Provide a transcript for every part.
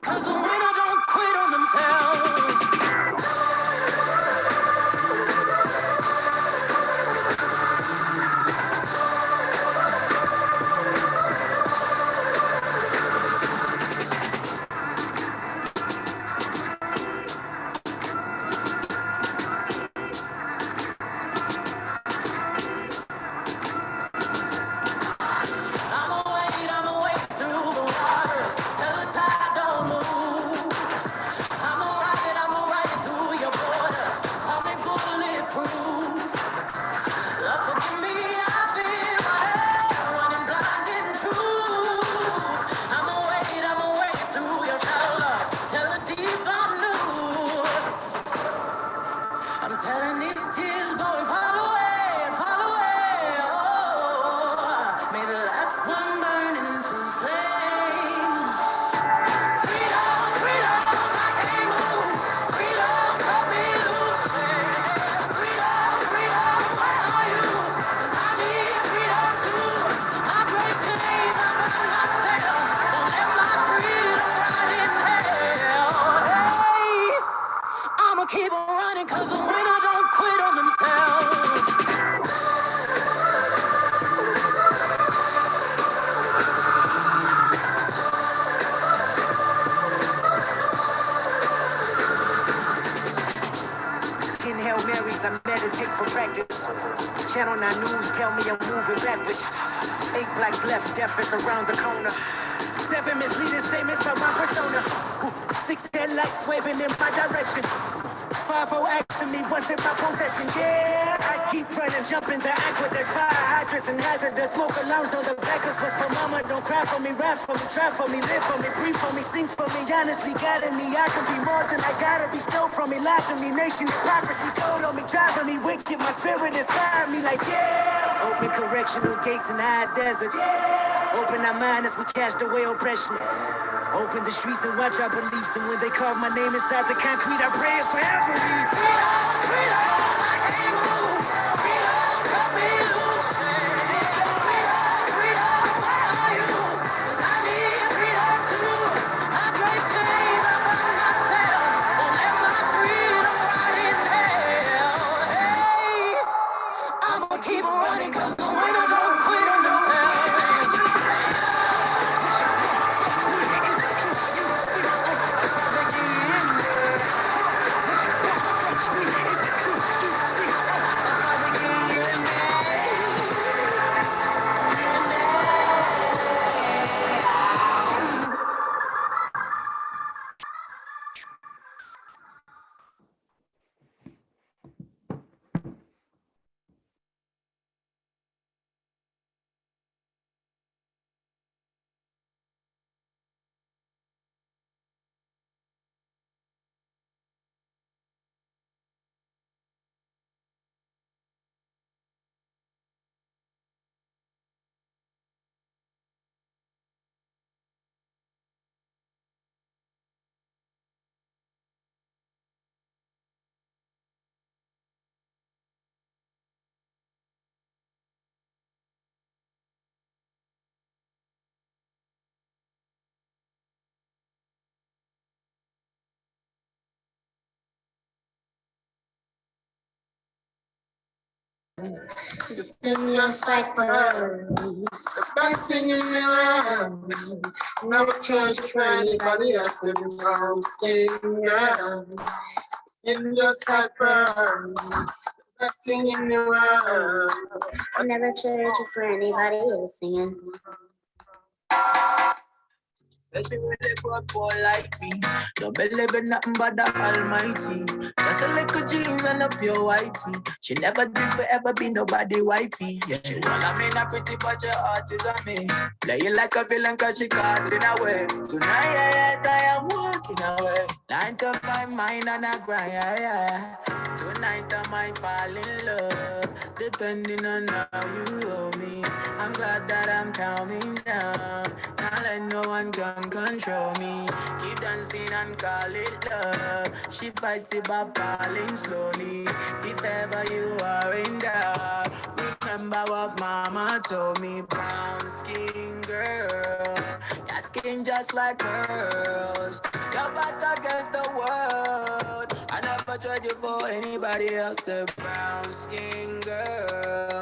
running, cause the winner don't quit on themselves. I'ma wade through the waters till the tide don't move. I'ma ride through your borders. Call me bulletproof. Lord, forgive me, I've been running blind and true. I'ma wade through your shallow till the deep blue. I'm telling these tears go and fall away, fall away. Oh, may the last one burn into flames. Freedom, freedom, I can't move. Freedom, cut me loose. Yeah. Freedom, freedom, where are you? 'Cause I need freedom too. I break chains, I burn myself. Don't let my freedom rot in hell. Hey, I'ma keep on running, 'cause the winner don't quit on themselves. Ten Hail Marys, I meditate for practice. Channel 9 News tell me I'm moving backwards. 8 blacks left, death is around the corner. 7 misleading statements by my persona. 6 headlights waving in my direction. 5-0 asking me what's in my possession. Yeah, I keep running, jumping the aqueducts, fire hydrants and hazardous smoke alarms on the back of us. But mama, don't cry for me, rap for me, try for me, live for me, breathe for me, sing for me, honestly guiding me. I can be more than I gotta be, stole from me, lied to me, nation hypocrisy, code on me, driving me wicked. My spirit inspiring me like, yeah. Open correctional gates in high desert. Yeah. Open our mind as we cast away oppression. Open the streets and watch our beliefs. And when they carve my name inside the concrete, I pray it forever reads. Freedom, freedom, I can't move. Freedom, cut me loose. Yeah. Freedom, freedom, where are you? 'Cause I need freedom too. I break chains, I burn myself. Don't let my freedom rot in hell. Hey, I'ma keep on running, 'cause the winner don't quit on themselves. It's in your cycle, the best thing in the world. Never change for anybody else in the wrong skin, girl. In your cycle, the best thing in the world. I never change for anybody else singing. Especially when they poor like me. Don't believe in nothing but the Almighty. Just a little jeans and a pure whitey. She never dreamed forever be nobody wifey. Yeah, she wanna mean a pretty but your heart is on me. Playing like a villain cause she caught in a way. Tonight I am walking away. 9 to 5 mine and I grind, yeah. Tonight I might fall in love. Depending on how you hold me. I'm glad that I'm calming down. Can't let no one come control me. Keep dancing and call it love. She fights it by falling slowly. If ever you are in doubt, remember what mama told me. Brown skin girl, your skin skin just like pearls. Your back against the world. I never trade you for anybody else. A brown skin girl.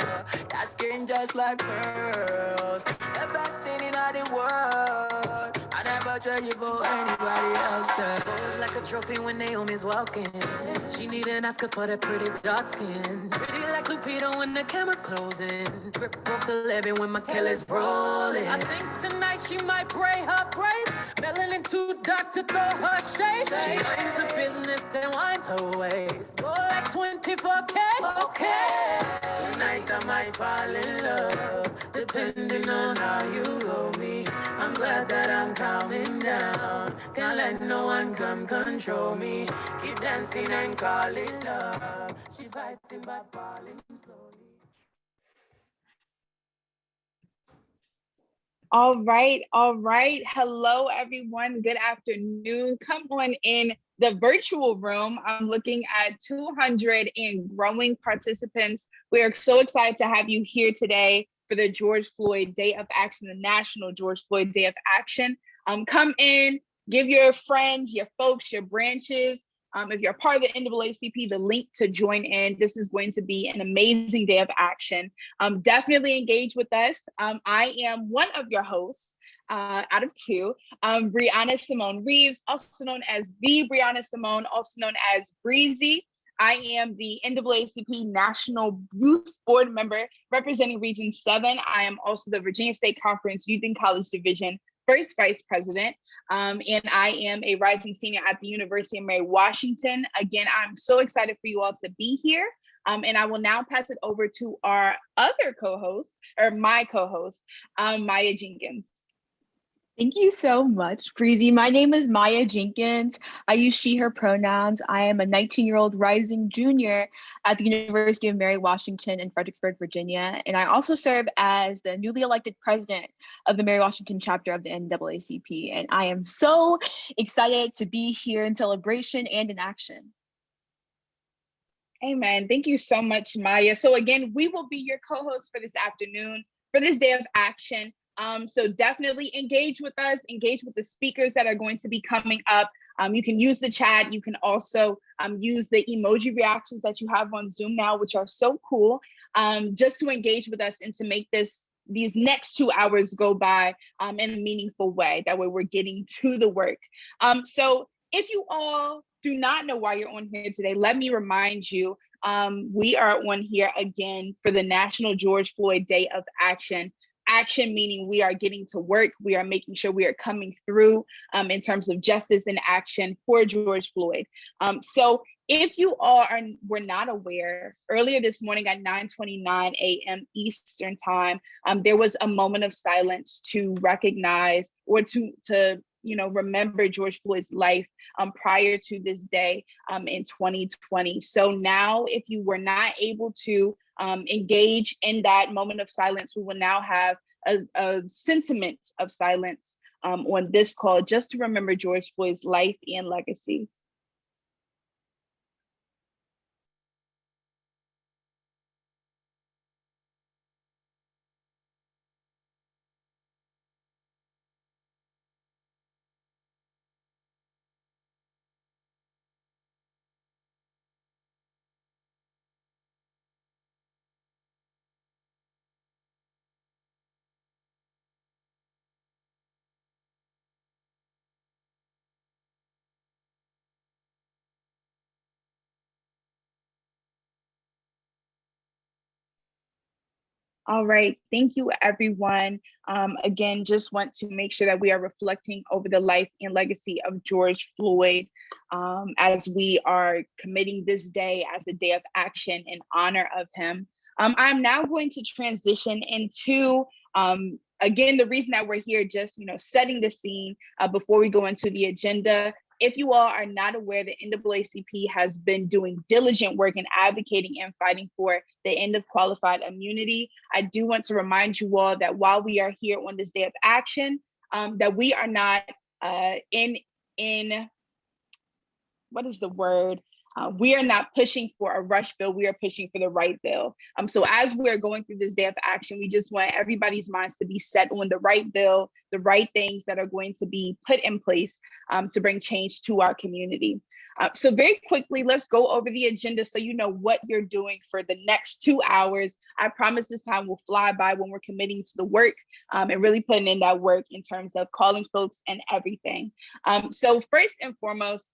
That skin just like pearls. The best thing in all the world. I never trade you for anybody else. Pose like a trophy when Naomi's walking. She need an Oscar for that pretty dark skin. Pretty like Lupita when the camera's closing. Grip broke the levee when my Kelly's rolling. I think tonight she might braid her braids. Melanin too dark to throw her shade. She minds her business and winds her ways. Go like 24K. Okay. Tonight I might fall in love, depending on how you hold me. I'm glad that I'm calming down. Can't let no one come control me. Keep dancing and call it love. She fighting but falling slowly. All right, all right. Hello, everyone. Good afternoon. Come on in the virtual room. I'm looking at 200 and growing participants. We are so excited to have you here today for the George Floyd Day of Action, the National George Floyd Day of Action. Come in, give your friends, your folks, your branches. If you're a part of the NAACP, the link to join in. This is going to be an amazing day of action. Definitely engage with us. I am one of your hosts out of two, Brianna Simone Reeves, also known as the Brianna Simone, also known as Breezy. I am the NAACP National Youth Board member representing Region 7. I am also the Virginia State Conference Youth and College Division first vice president. And I am a rising senior at the University of Mary Washington. Again, I'm so excited for you all to be here. And I will now pass it over to our other co-host, or my co-host, Maya Jenkins. Thank you so much, Breezy. My name is Maya Jenkins. I use she, her pronouns. I am a 19-year-old rising junior at the University of Mary Washington in Fredericksburg, Virginia. And I also serve as the newly elected president of the Mary Washington chapter of the NAACP. And I am so excited to be here in celebration and in action. Amen. Thank you so much, Maya. So again, we will be your co-host for this afternoon, for this day of action. So definitely engage with us, engage with the speakers that are going to be coming up. You can use the chat. You can also use the emoji reactions that you have on Zoom now, which are so cool, just to engage with us and to make these next 2 hours go by in a meaningful way. That way we're getting to the work. So if you all do not know why you're on here today, let me remind you, we are on here again for the National George Floyd Day of Action. Action meaning we are getting to work. We are making sure we are coming through in terms of justice and action for George Floyd. So if you all were not aware, earlier this morning at 9:29 a.m. Eastern time, there was a moment of silence to recognize or to remember George Floyd's life prior to this day in 2020. So now, if you were not able to engage in that moment of silence, we will now have a sentiment of silence on this call just to remember George Floyd's life and legacy. All right, thank you, everyone. Again, just want to make sure that we are reflecting over the life and legacy of George Floyd as we are committing this day as a day of action in honor of him. I'm now going to transition into, again, the reason that we're here, just setting the scene before we go into the agenda. If you all are not aware, the NAACP has been doing diligent work in advocating and fighting for the end of qualified immunity. I do want to remind you all that while we are here on this day of action, that we are not in what is the word? We are not pushing for a rush bill. We are pushing for the right bill. So as we're going through this day of action, we just want everybody's minds to be set on the right bill, the right things that are going to be put in place to bring change to our community. So very quickly, let's go over the agenda so you know what you're doing for the next 2 hours. I promise this time will fly by when we're committing to the work and really putting in that work in terms of calling folks and everything. So first and foremost,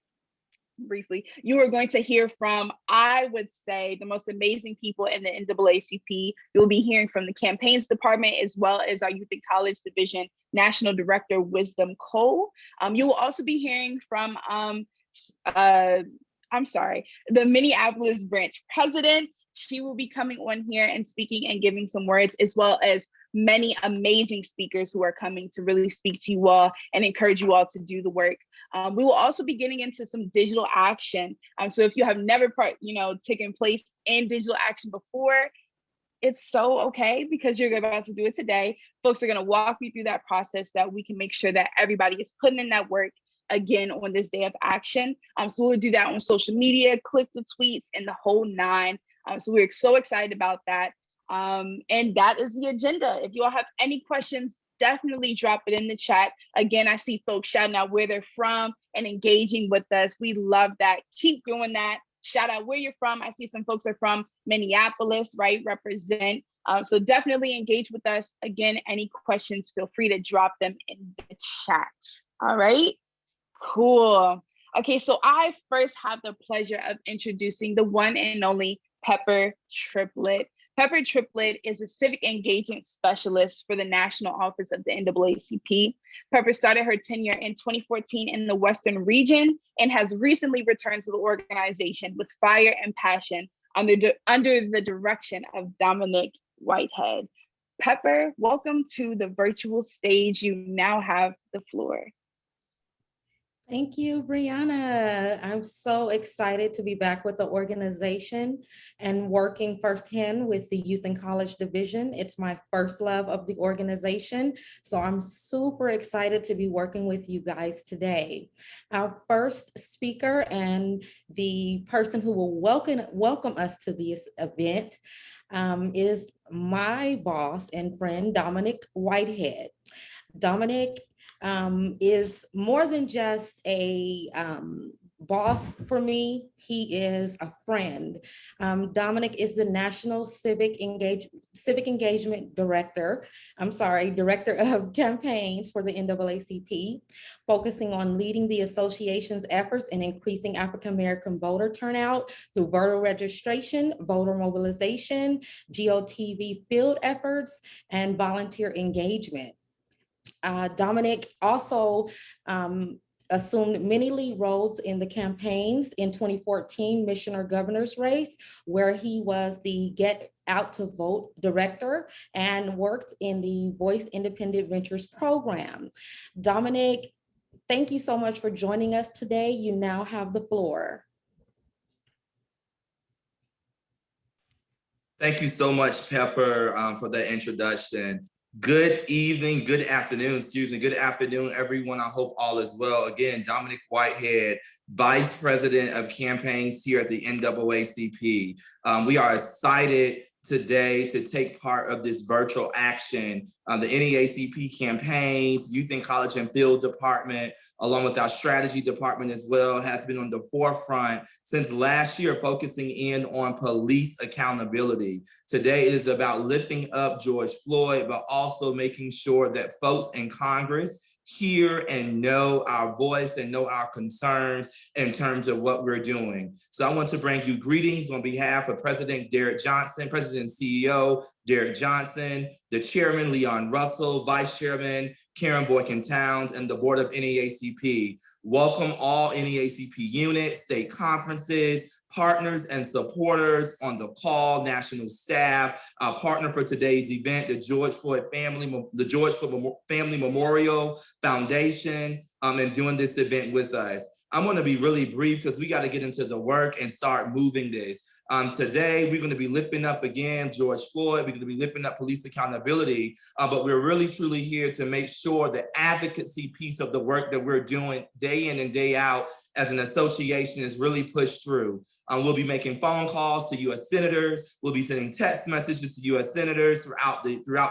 briefly, you are going to hear from, I would say, the most amazing people in the NAACP. You'll be hearing from the campaigns department as well as our Youth and College Division National Director, Wisdom Cole. You will also be hearing from the Minneapolis branch president. She will be coming on here and speaking and giving some words, as well as many amazing speakers who are coming to really speak to you all and encourage you all to do the work. We will also be getting into some digital action. So if you have never taken place in digital action before, it's so okay, because you're about to do it today. Folks are going to walk you through that process so that we can make sure that everybody is putting in that work again on this day of action. So we'll do that on social media, click the tweets and the whole nine. So we're so excited about that. And that is the agenda. If you all have any questions, definitely drop it in the chat. Again, I see folks shouting out where they're from and engaging with us. We love that. Keep doing that. Shout out where you're from. I see some folks are from Minneapolis, right? Represent. So definitely engage with us. Again, any questions, feel free to drop them in the chat. All right. Cool. Okay, so I first have the pleasure of introducing the one and only Pepper Triplett. Pepper Triplett is a civic engagement specialist for the National Office of the NAACP. Pepper started her tenure in 2014 in the Western region and has recently returned to the organization with fire and passion under the direction of Dominic Whitehead. Pepper, welcome to the virtual stage. You now have the floor. Thank you, Brianna. I'm so excited to be back with the organization and working firsthand with the Youth and College Division. It's my first love of the organization, so I'm super excited to be working with you guys today. Our first speaker and the person who will welcome us to this event is my boss and friend, Dominic Whitehead. Dominic is more than just a boss for me. He is a friend. Dominic is the National Civic Engagement Director of Campaigns for the NAACP, focusing on leading the association's efforts in increasing African-American voter turnout through voter registration, voter mobilization, GOTV field efforts, and volunteer engagement. Dominic also assumed many lead roles in the campaigns in 2014 Michigan governor's race, where he was the Get Out to Vote director and worked in the Voice Independent Ventures program. Dominic, thank you so much for joining us today. You now have the floor. Thank you so much, Pepper, for that introduction. Good evening, good afternoon, good afternoon, everyone. I hope all is well. Again, Dominic Whitehead, Vice President of Campaigns here at the NAACP. We are excited today to take part of this virtual action. The NAACP campaigns, Youth and College and Field Department, along with our strategy department as well, has been on the forefront since last year, focusing in on police accountability. Today it is about lifting up George Floyd, but also making sure that folks in Congress hear and know our voice and know our concerns in terms of what we're doing. So I want to bring you greetings on behalf of President Derek Johnson, President and CEO Derek Johnson, the Chairman Leon Russell, Vice Chairman Karen Boykin-Towns, and the Board of NAACP. Welcome all NAACP units, state conferences, partners and supporters on the call, national staff, our partner for today's event, the George Floyd Family Memorial Foundation, and doing this event with us. I'm going to be really brief because we got to get into the work and start moving this. Today, we're going to be lifting up again George Floyd. We're going to be lifting up police accountability, but we're really truly here to make sure the advocacy piece of the work that we're doing day in and day out as an association is really pushed through. We'll be making phone calls to U.S. senators. We'll be sending text messages to U.S. senators throughout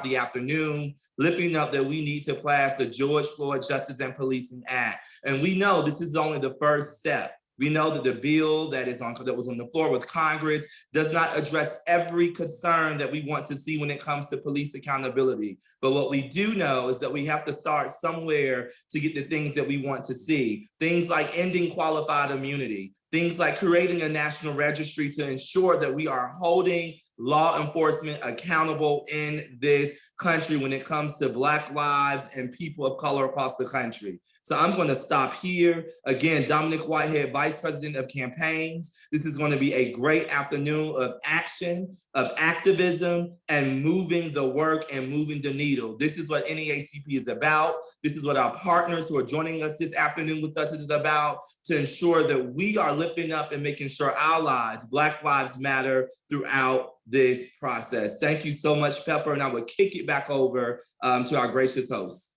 the afternoon, lifting up that we need to pass the George Floyd Justice and Policing Act. And we know this is only the first step. We know that the bill that was on the floor with Congress does not address every concern that we want to see when it comes to police accountability. But what we do know is that we have to start somewhere to get the things that we want to see. Things like ending qualified immunity, things like creating a national registry to ensure that we are holding law enforcement accountable in this country when it comes to Black lives and people of color across the country. So I'm going to stop here. Again, Dominic Whitehead, Vice President of Campaigns. This is going to be a great afternoon of action, of activism, and moving the work and moving the needle. This is what NAACP is about. This is what our partners who are joining us this afternoon with us is about, to ensure that we are lifting up and making sure our lives, Black lives matter throughout this process. Thank you so much, Pepper, and I will kick it back over to our gracious host.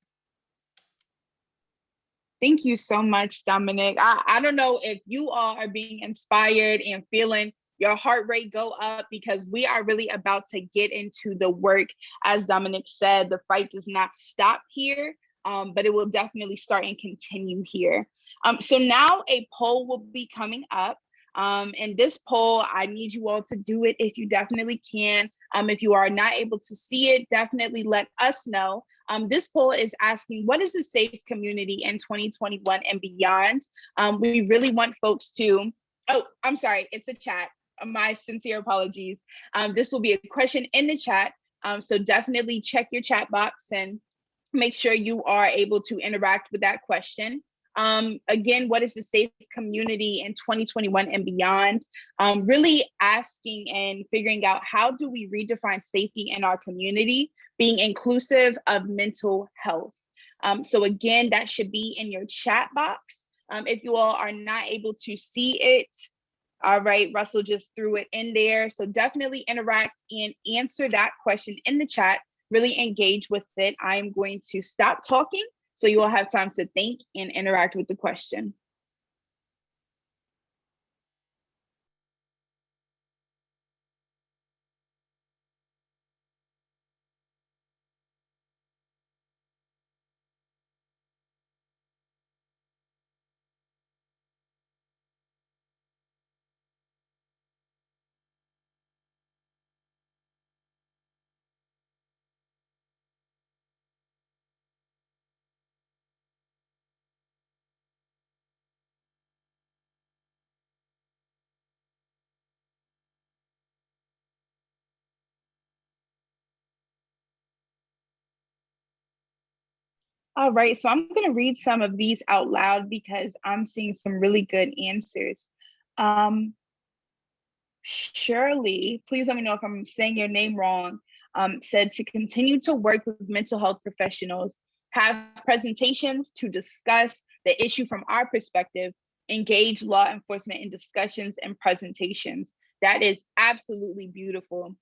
Thank you so much, Dominic. I don't know if you all are being inspired and feeling your heart rate go up, because we are really about to get into the work. As Dominic said, the fight does not stop here, but it will definitely start and continue here. So now a poll will be coming up. And this poll, I need you all to do it if you definitely can. If you are not able to see it, definitely let us know. This poll is asking, what is a safe community in 2021 and beyond? We really want folks to, oh, I'm sorry, it's a chat. My sincere apologies. This will be a question in the chat. So definitely check your chat box and make sure you are able to interact with that question. Again, what is the safe community in 2021 and beyond? Really asking and figuring out, how do we redefine safety in our community, being inclusive of mental health? So again, that should be in your chat box. If you all are not able to see it, all right, Russell just threw it in there. So definitely interact and answer that question in the chat, really engage with it. I am going to stop talking so you all have time to think and interact with the question. All right, so I'm going to read some of these out loud because I'm seeing some really good answers. Shirley, please let me know if I'm saying your name wrong, said to continue to work with mental health professionals, have presentations to discuss the issue from our perspective, engage law enforcement in discussions and presentations. That is absolutely beautiful.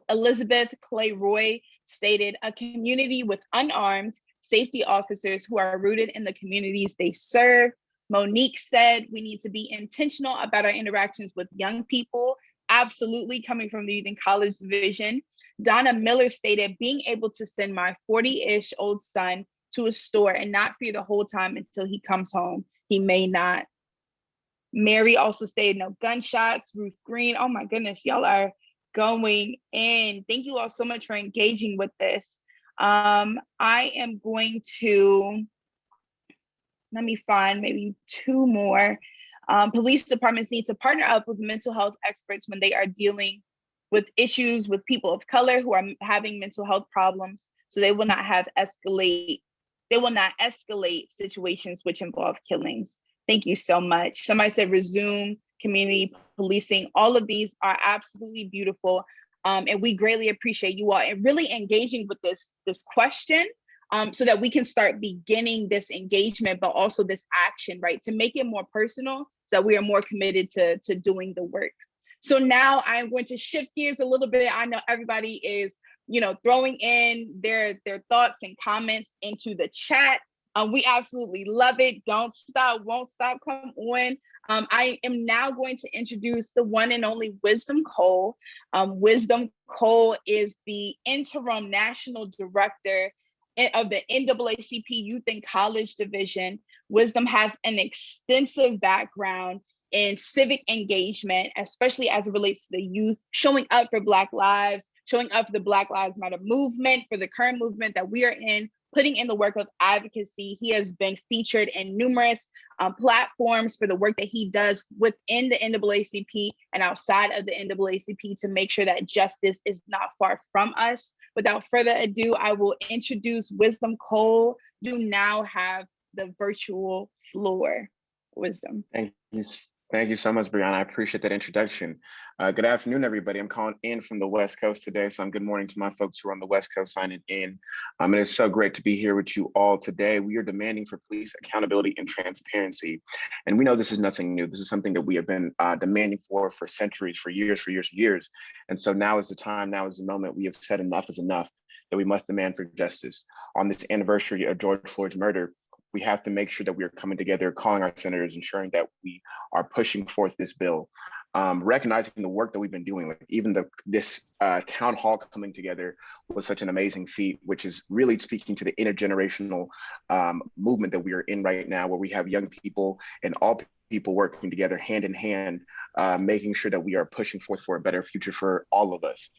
Elizabeth Clay Roy stated, a community with unarmed safety officers who are rooted in the communities they serve. Monique said, we need to be intentional about our interactions with young people, absolutely, coming from the Youth in College Division. Donna Miller stated, being able to send my 40-ish old son to a store and not fear the whole time until he comes home. He may not. Mary also stated, no gunshots. Ruth Green, oh my goodness, y'all are going in. Thank you all so much for engaging with this. I am going to, let me find maybe two more. Police departments need to partner up with mental health experts when they are dealing with issues with people of color who are having mental health problems, so they will not escalate situations which involve killings. Thank you so much. Somebody said resume community policing. All of these are absolutely beautiful. And we greatly appreciate you all and really engaging with this question, so that we can start beginning this engagement, but also this action, right? To make it more personal, so that we are more committed to doing the work. So now I'm going to shift gears a little bit. I know everybody is, throwing in their thoughts and comments into the chat. We absolutely love it. Don't stop, won't stop, come on. I am now going to introduce the one and only Wisdom Cole. Wisdom Cole is the interim national director of the NAACP Youth and College Division. Wisdom has an extensive background in civic engagement, especially as it relates to the youth, showing up for Black lives, showing up for the Black Lives Matter movement, for the current movement that we are in, putting in the work of advocacy. He has been featured in numerous platforms for the work that he does within the NAACP and outside of the NAACP to make sure that justice is not far from us. Without further ado, I will introduce Wisdom Cole. You now have the virtual floor. Wisdom. Thank you so much, Brianna. I appreciate that introduction. Good afternoon, everybody. I'm calling in from the West Coast today, so good morning to my folks who are on the West Coast signing in. And it's so great to be here with you all today. We are demanding for police accountability and transparency. And we know this is nothing new. This is something that we have been demanding for centuries, for years. And so now is the time, now is the moment. We have said enough is enough, that we must demand for justice. On this anniversary of George Floyd's murder, we have to make sure that we are coming together, calling our senators, ensuring that we are pushing forth this bill, recognizing the work that we've been doing. Like even this town hall coming together was such an amazing feat, which is really speaking to the intergenerational movement that we are in right now, where we have young people and all people working together hand in hand, making sure that we are pushing forth for a better future for all of us.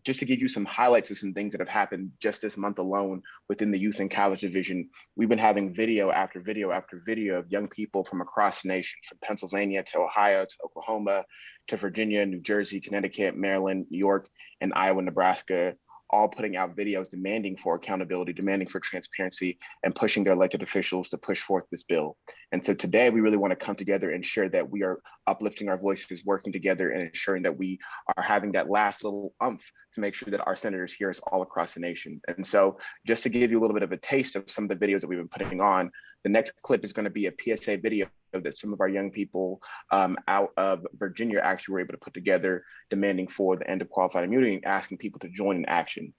Just to give you some highlights of some things that have happened just this month alone within the Youth and College Division, we've been having video after video after video of young people from across the nation, from Pennsylvania to Ohio to Oklahoma to Virginia, New Jersey, Connecticut, Maryland, New York, and Iowa, Nebraska, all putting out videos demanding for accountability, demanding for transparency, and pushing their elected officials to push forth this bill. And so today we really want to come together and share that we are uplifting our voices, working together, and ensuring that we are having that last little oomph to make sure that our senators hear us all across the nation. And so just to give you a little bit of a taste of some of the videos that we've been putting on, the next clip is going to be a PSA video that some of our young people out of Virginia actually were able to put together, demanding for the end of qualified immunity and asking people to join in action.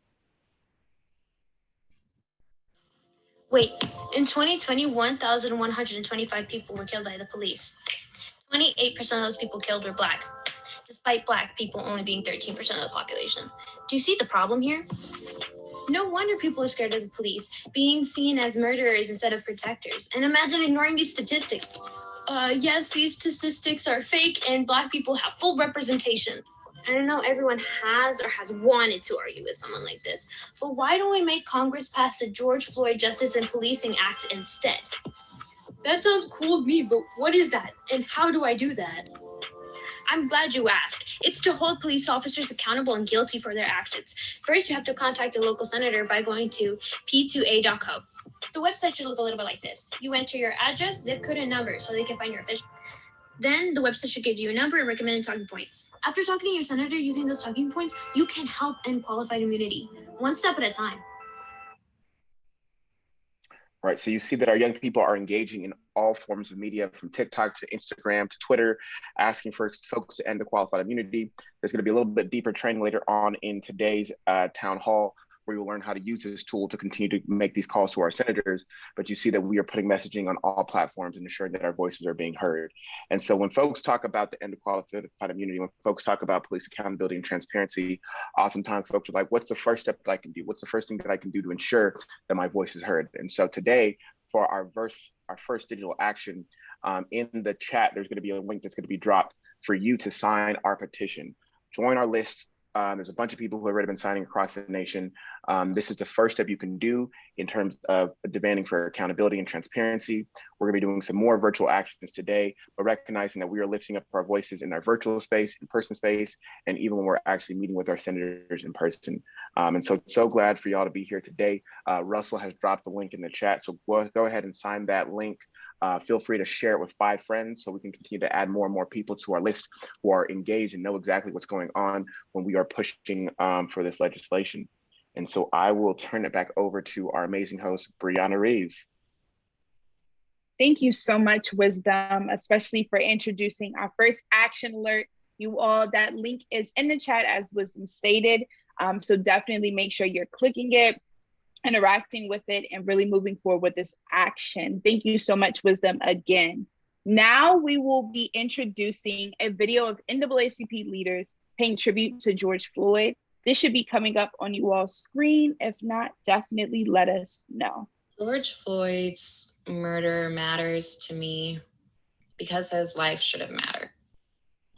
Wait, in 2020, 1,125 people were killed by the police. 28% of those people killed were Black, despite Black people only being 13% of the population. Do you see the problem here? No wonder people are scared of the police, being seen as murderers instead of protectors. And imagine ignoring these statistics. Yes, these statistics are fake and Black people have full representation. I don't know everyone has or has wanted to argue with someone like this, but why don't we make Congress pass the George Floyd Justice and Policing Act instead? That sounds cool to me, but what is that? And how do I do that? I'm glad you asked. It's to hold police officers accountable and guilty for their actions. First, you have to contact a local senator by going to p2a.co. The website should look a little bit like this. You enter your address, zip code, and number so they can find your official. Then the website should give you a number and recommended talking points. After talking to your senator using those talking points, you can help end qualified immunity, one step at a time. Right, so you see that our young people are engaging in all forms of media, from TikTok to Instagram to Twitter, asking for folks to end the qualified immunity. There's going to be a little bit deeper training later on in today's town hall, where you'll learn how to use this tool to continue to make these calls to our senators. But you see that we are putting messaging on all platforms and ensuring that our voices are being heard. And so when folks talk about the end of qualified immunity, when folks talk about police accountability and transparency, oftentimes folks are like, what's the first step that I can do? What's the first thing that I can do to ensure that my voice is heard? And so today, for our first digital action, in the chat, there's going to be a link that's going to be dropped for you to sign our petition. Join our list. There's a bunch of people who have already been signing across the nation. This is the first step you can do in terms of demanding for accountability and transparency. We're going to be doing some more virtual actions today, but recognizing that we are lifting up our voices in our virtual space, in-person space, and even when we're actually meeting with our senators in person. And so glad for y'all to be here today. Russell has dropped the link in the chat, so go ahead and sign that link. Feel free to share it with 5 friends so we can continue to add more and more people to our list who are engaged and know exactly what's going on when we are pushing for this legislation. And so I will turn it back over to our amazing host, Brianna Reeves. Thank you so much, Wisdom, especially for introducing our first action alert You all, that link is in the chat as Wisdom stated. So definitely make sure you're clicking it, interacting with it, and really moving forward with this action. Thank you so much, Wisdom, again. Now we will be introducing a video of NAACP leaders paying tribute to George Floyd. This should be coming up on you all's screen. If not, definitely let us know. George Floyd's murder matters to me because his life should have mattered.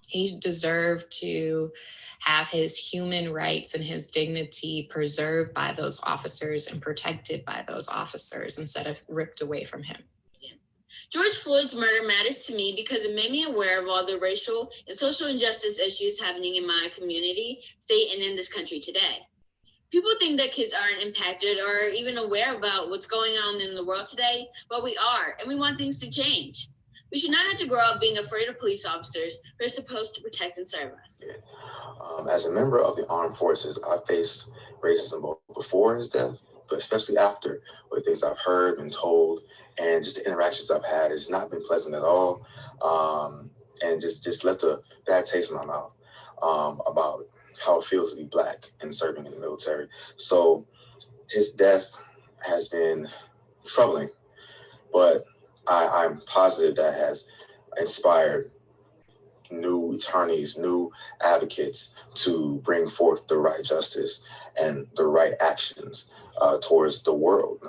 He deserved to have his human rights and his dignity preserved by those officers and protected by those officers instead of ripped away from him. George Floyd's murder matters to me because it made me aware of all the racial and social injustice issues happening in my community, state, and in this country today. People think that kids aren't impacted or even aware about what's going on in the world today, but we are, and we want things to change. We should not have to grow up being afraid of police officers who are supposed to protect and serve us. As a member of the armed forces, I faced racism both before his death, but especially after, with things I've heard and told, and just the interactions I've had. It's not been pleasant at all, and just left a bad taste in my mouth about how it feels to be Black and serving in the military. So his death has been troubling, but I'm positive that has inspired new attorneys, new advocates to bring forth the right justice and the right actions towards the world.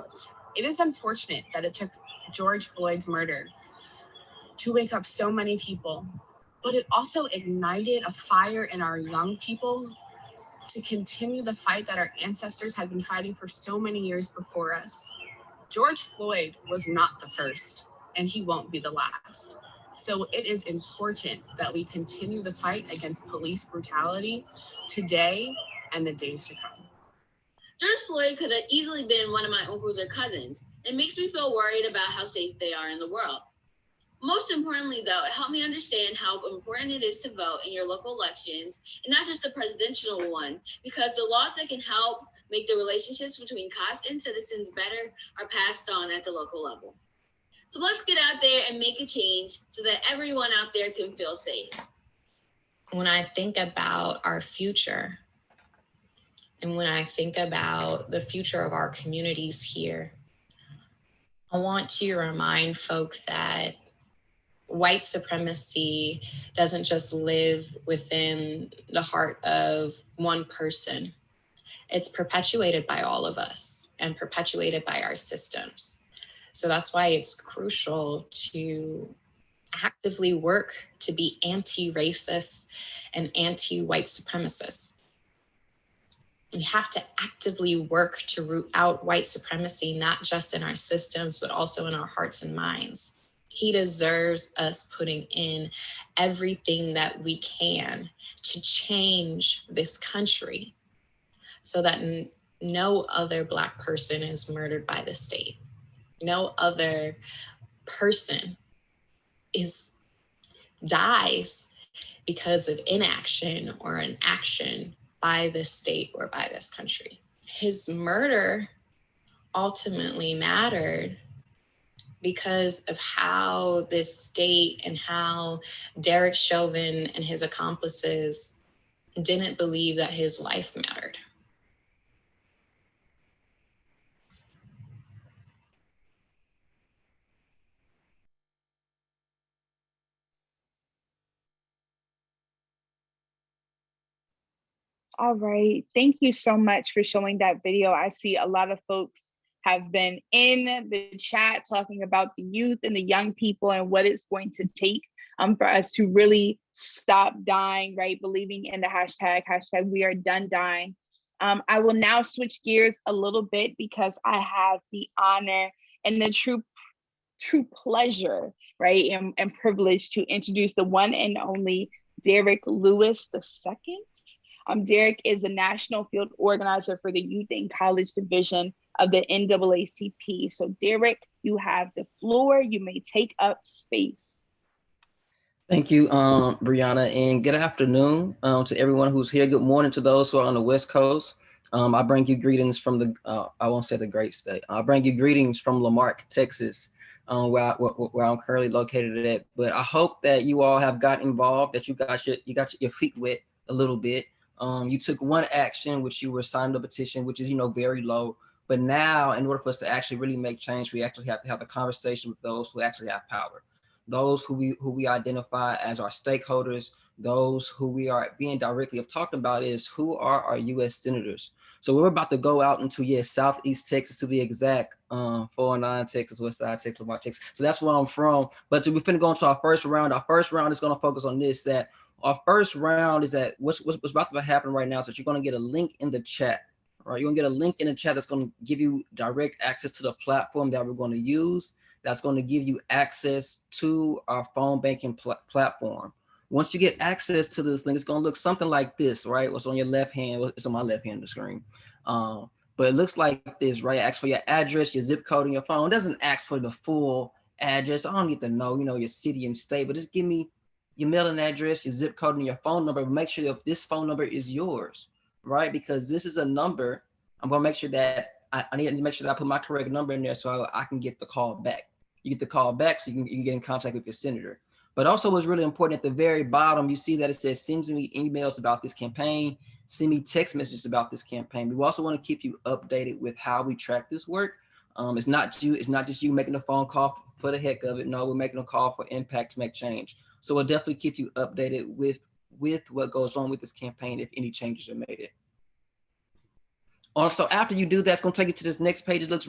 It is unfortunate that it took George Floyd's murder to wake up so many people, but it also ignited a fire in our young people to continue the fight that our ancestors had been fighting for so many years before us. George Floyd was not the first, and he won't be the last. So it is important that we continue the fight against police brutality today and the days to come. George Floyd could have easily been one of my uncles or cousins. It makes me feel worried about how safe they are in the world. Most importantly, though, it helped me understand how important it is to vote in your local elections, and not just the presidential one, because the laws that can help make the relationships between cops and citizens better are passed on at the local level. So let's get out there and make a change so that everyone out there can feel safe. When I think about our future, and when I think about the future of our communities here, I want to remind folk that white supremacy doesn't just live within the heart of one person. It's perpetuated by all of us and perpetuated by our systems. So that's why it's crucial to actively work to be anti-racist and anti-white supremacist. We have to actively work to root out white supremacy, not just in our systems, but also in our hearts and minds. He deserves us putting in everything that we can to change this country so that no other Black person is murdered by the state. No other person dies because of inaction or an action by this state or by this country. His murder ultimately mattered because of how this state and how Derek Chauvin and his accomplices didn't believe that his life mattered. All right. Thank you so much for showing that video. I see a lot of folks have been in the chat talking about the youth and the young people and what it's going to take for us to really stop dying, right? Believing in the hashtag we are done dying. I will now switch gears a little bit because I have the honor and the true pleasure, right, and privilege to introduce the one and only Derek Lewis II. Derek is a national field organizer for the Youth and College Division of the NAACP. So Derek, you have the floor. You may take up space. Thank you, Brianna, and good afternoon to everyone who's here. Good morning to those who are on the West Coast. I bring you greetings from the, I won't say the great state. I bring you greetings from Lamarck, Texas, where I'm currently located at. But I hope that you all have got involved, that you got your feet wet a little bit. You took one action, which you were signing a petition, which is, very low. But now, in order for us to actually really make change, we actually have to have a conversation with those who actually have power, those who we identify as our stakeholders, those who we are being directly of talking about is who are our U.S. senators. So we're about to go out into, Southeast Texas to be exact, 409 Texas, West Side Texas, Lamar, Texas. So that's where I'm from. But we're finna go into our first round. Our first round is gonna focus on this, that our first round is that what's about to happen right now is that you're gonna get a link in the chat. Right, you're gonna get a link in the chat that's gonna give you direct access to the platform that we're gonna use. That's gonna give you access to our phone banking platform. Once you get access to this link, it's gonna look something like this, right? What's on your left hand? It's on my left hand of the screen. But it looks like this, right? It asks for your address, your zip code, and your phone. It doesn't ask for the full address. I don't need to know, your city and state, but just give me your mailing address, your zip code, and your phone number. Make sure that this phone number is yours, right? Because this is a number. I'm gonna make sure that I need to make sure that I put my correct number in there so I can get the call back. You get the call back so you can get in contact with your senator. But also what's really important at the very bottom, you see that it says, send me emails about this campaign, send me text messages about this campaign. We also want to keep you updated with how we track this work. It's not just you making a phone call for the heck of it. No, we're making a call for impact to make change. So we'll definitely keep you updated with what goes on with this campaign if any changes are made. Also, after you do that, it's going to take you to this next page. It looks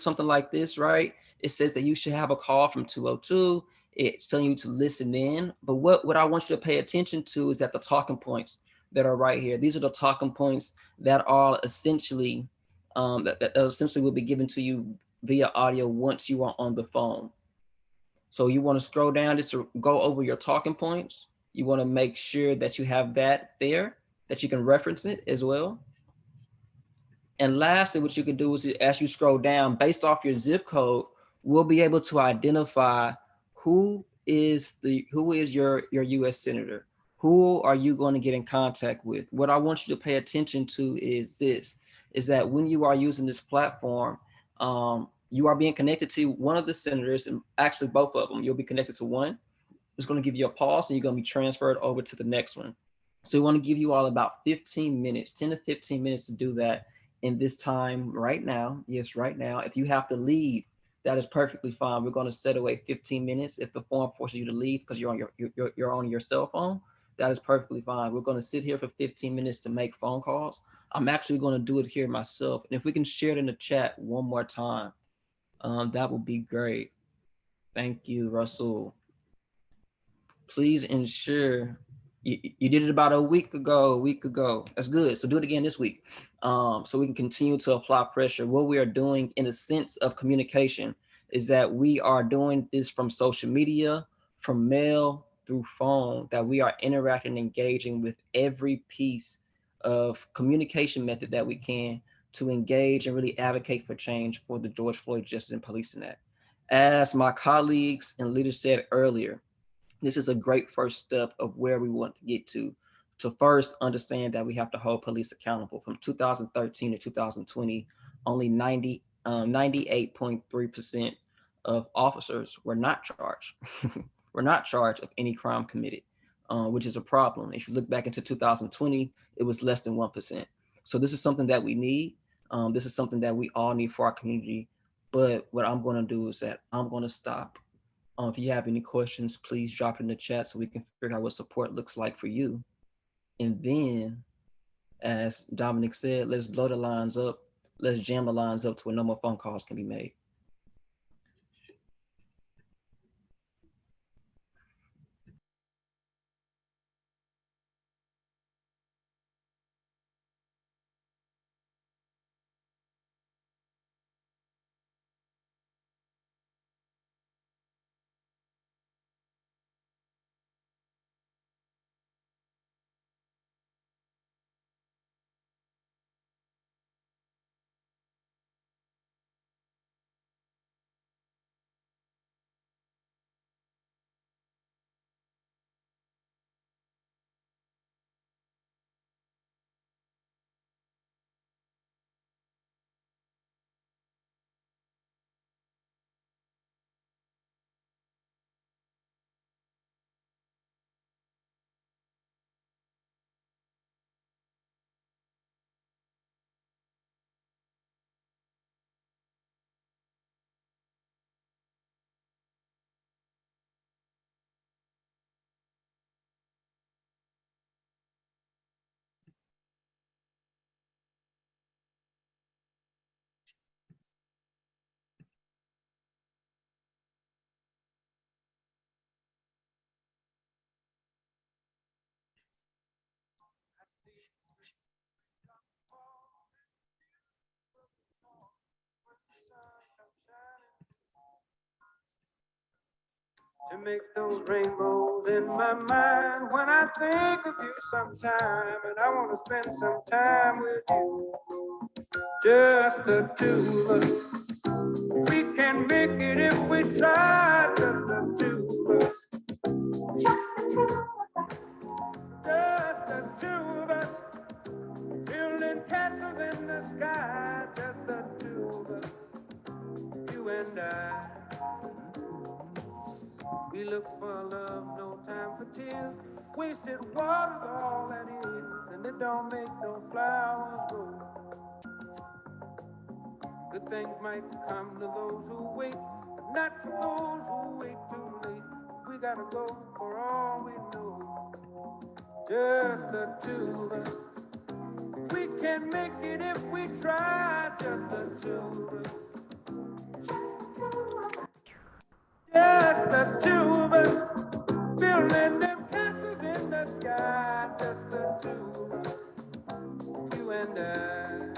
something like this, right? It says that you should have a call from 202. It's telling you to listen in. But what I want you to pay attention to is that the talking points that are right here. These are the talking points that are essentially that essentially will be given to you via audio once you are on the phone. So you want to scroll down just to go over your talking points. You want to make sure that you have that there, that you can reference it as well. And lastly, what you can do is as you scroll down, based off your zip code, we'll be able to identify who is your U.S. senator. Who are you going to get in contact with? What I want you to pay attention to is that when you are using this platform, you are being connected to one of the senators, and actually both of them. You'll be connected to one. It's going to give you a pause, and you're going to be transferred over to the next one. So we want to give you all about 15 minutes, 10 to 15 minutes to do that in this time right now. Yes, right now. If you have to leave, that is perfectly fine. We're going to set away 15 minutes. If the form forces you to leave because you're on your cell phone, that is perfectly fine. We're going to sit here for 15 minutes to make phone calls. I'm actually going to do it here myself. And if we can share it in the chat one more time, that would be great. Thank you, Russell. Please ensure you did it about a week ago. That's good. So do it again this week. So we can continue to apply pressure. What we are doing in a sense of communication is that we are doing this from social media, from mail, through phone, that we are interacting and engaging with every piece of communication method that we can to engage and really advocate for change for the George Floyd Justice and Policing Act. As my colleagues and leaders said earlier, this is a great first step of where we want to get to first understand that we have to hold police accountable. From 2013 to 2020, only 98.3% of officers were not charged. were not charged of any crime committed, which is a problem. If you look back into 2020, it was less than 1%. So this is something that we need. This is something that we all need for our community. But what I'm going to do is that I'm going to stop. If you have any questions, please drop it in the chat so we can figure out what support looks like for you. And then, as Dominic said, let's blow the lines up. Let's jam the lines up to where no more phone calls can be made. to make those rainbows in my mind when I think of you sometime, and I want to spend some time with you, just the two of us. We can make it if we try, just the two of us. Just the two of us, building castles in the sky, just the two of us, you and I. We look for love, no time for tears. Wasted water's all that is, and it don't make no flowers grow. Good things might come to those who wait, but not for those who wait too late. We gotta go for all we know, just the two of us. We can make it if we try, just the two of us. Just the two of us, building them castles in the sky, just the two of us, you and I.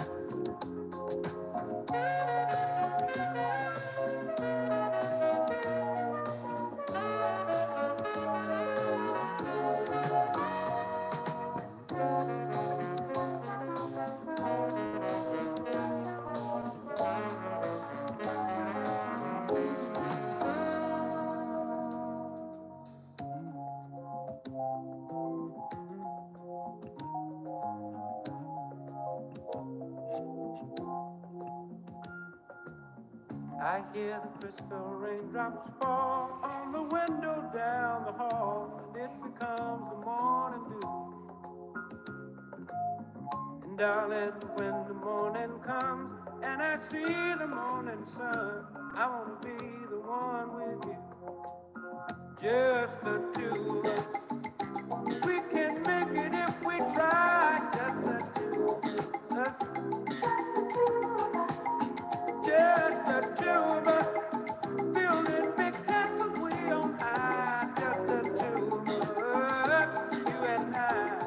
I hear the crystal raindrops fall on the window down the hall, and it becomes the morning dew. And darling, when the morning comes and I see the morning sun, I wanna be the one with you, just the two of us. We can make it if we try, just the two of us. Just the two of us, building big castles way on high, just the two of us, you and I.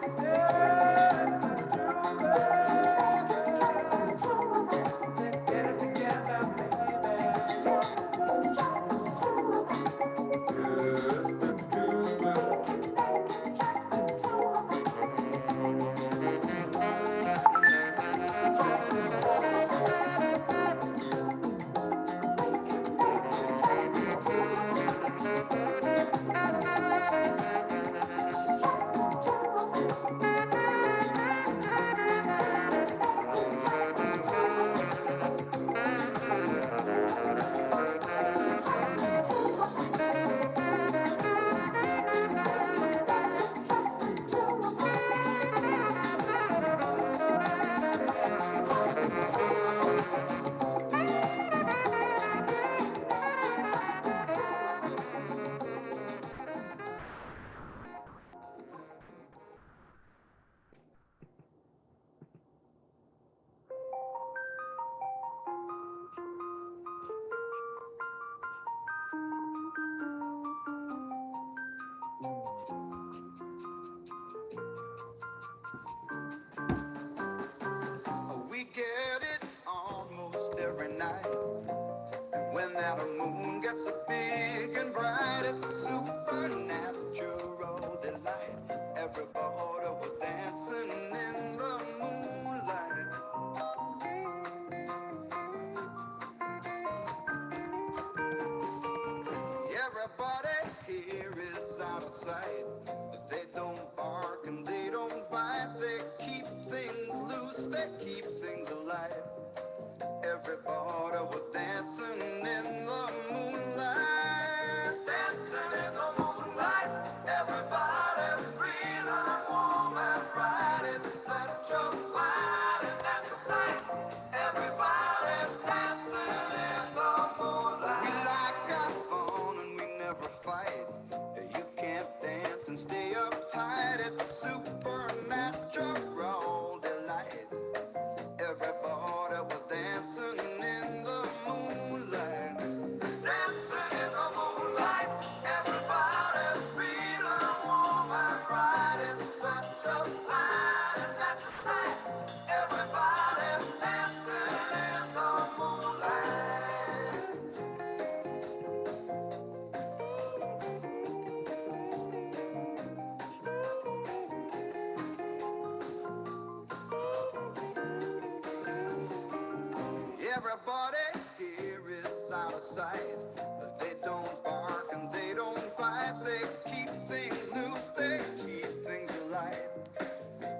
Just the two of us, let's get it together, baby. Just the two of us. We get it almost every night. And when that moon gets so big and bright, it's a supernatural delight. Everybody was dancing in the moonlight. Everybody here is out of sight. They don't bark and they don't bite. They keep things loose, they keep things alive. Everybody was dancing in the moonlight. Dancing in the moonlight. Everybody's feeling warm and bright. It's such a fine and natural sight. Everybody's dancing in the moonlight. We like our fun and we never fight. You can't dance and stay Everybody here is out of sight. They don't bark and they don't bite. They keep things loose, they keep things light.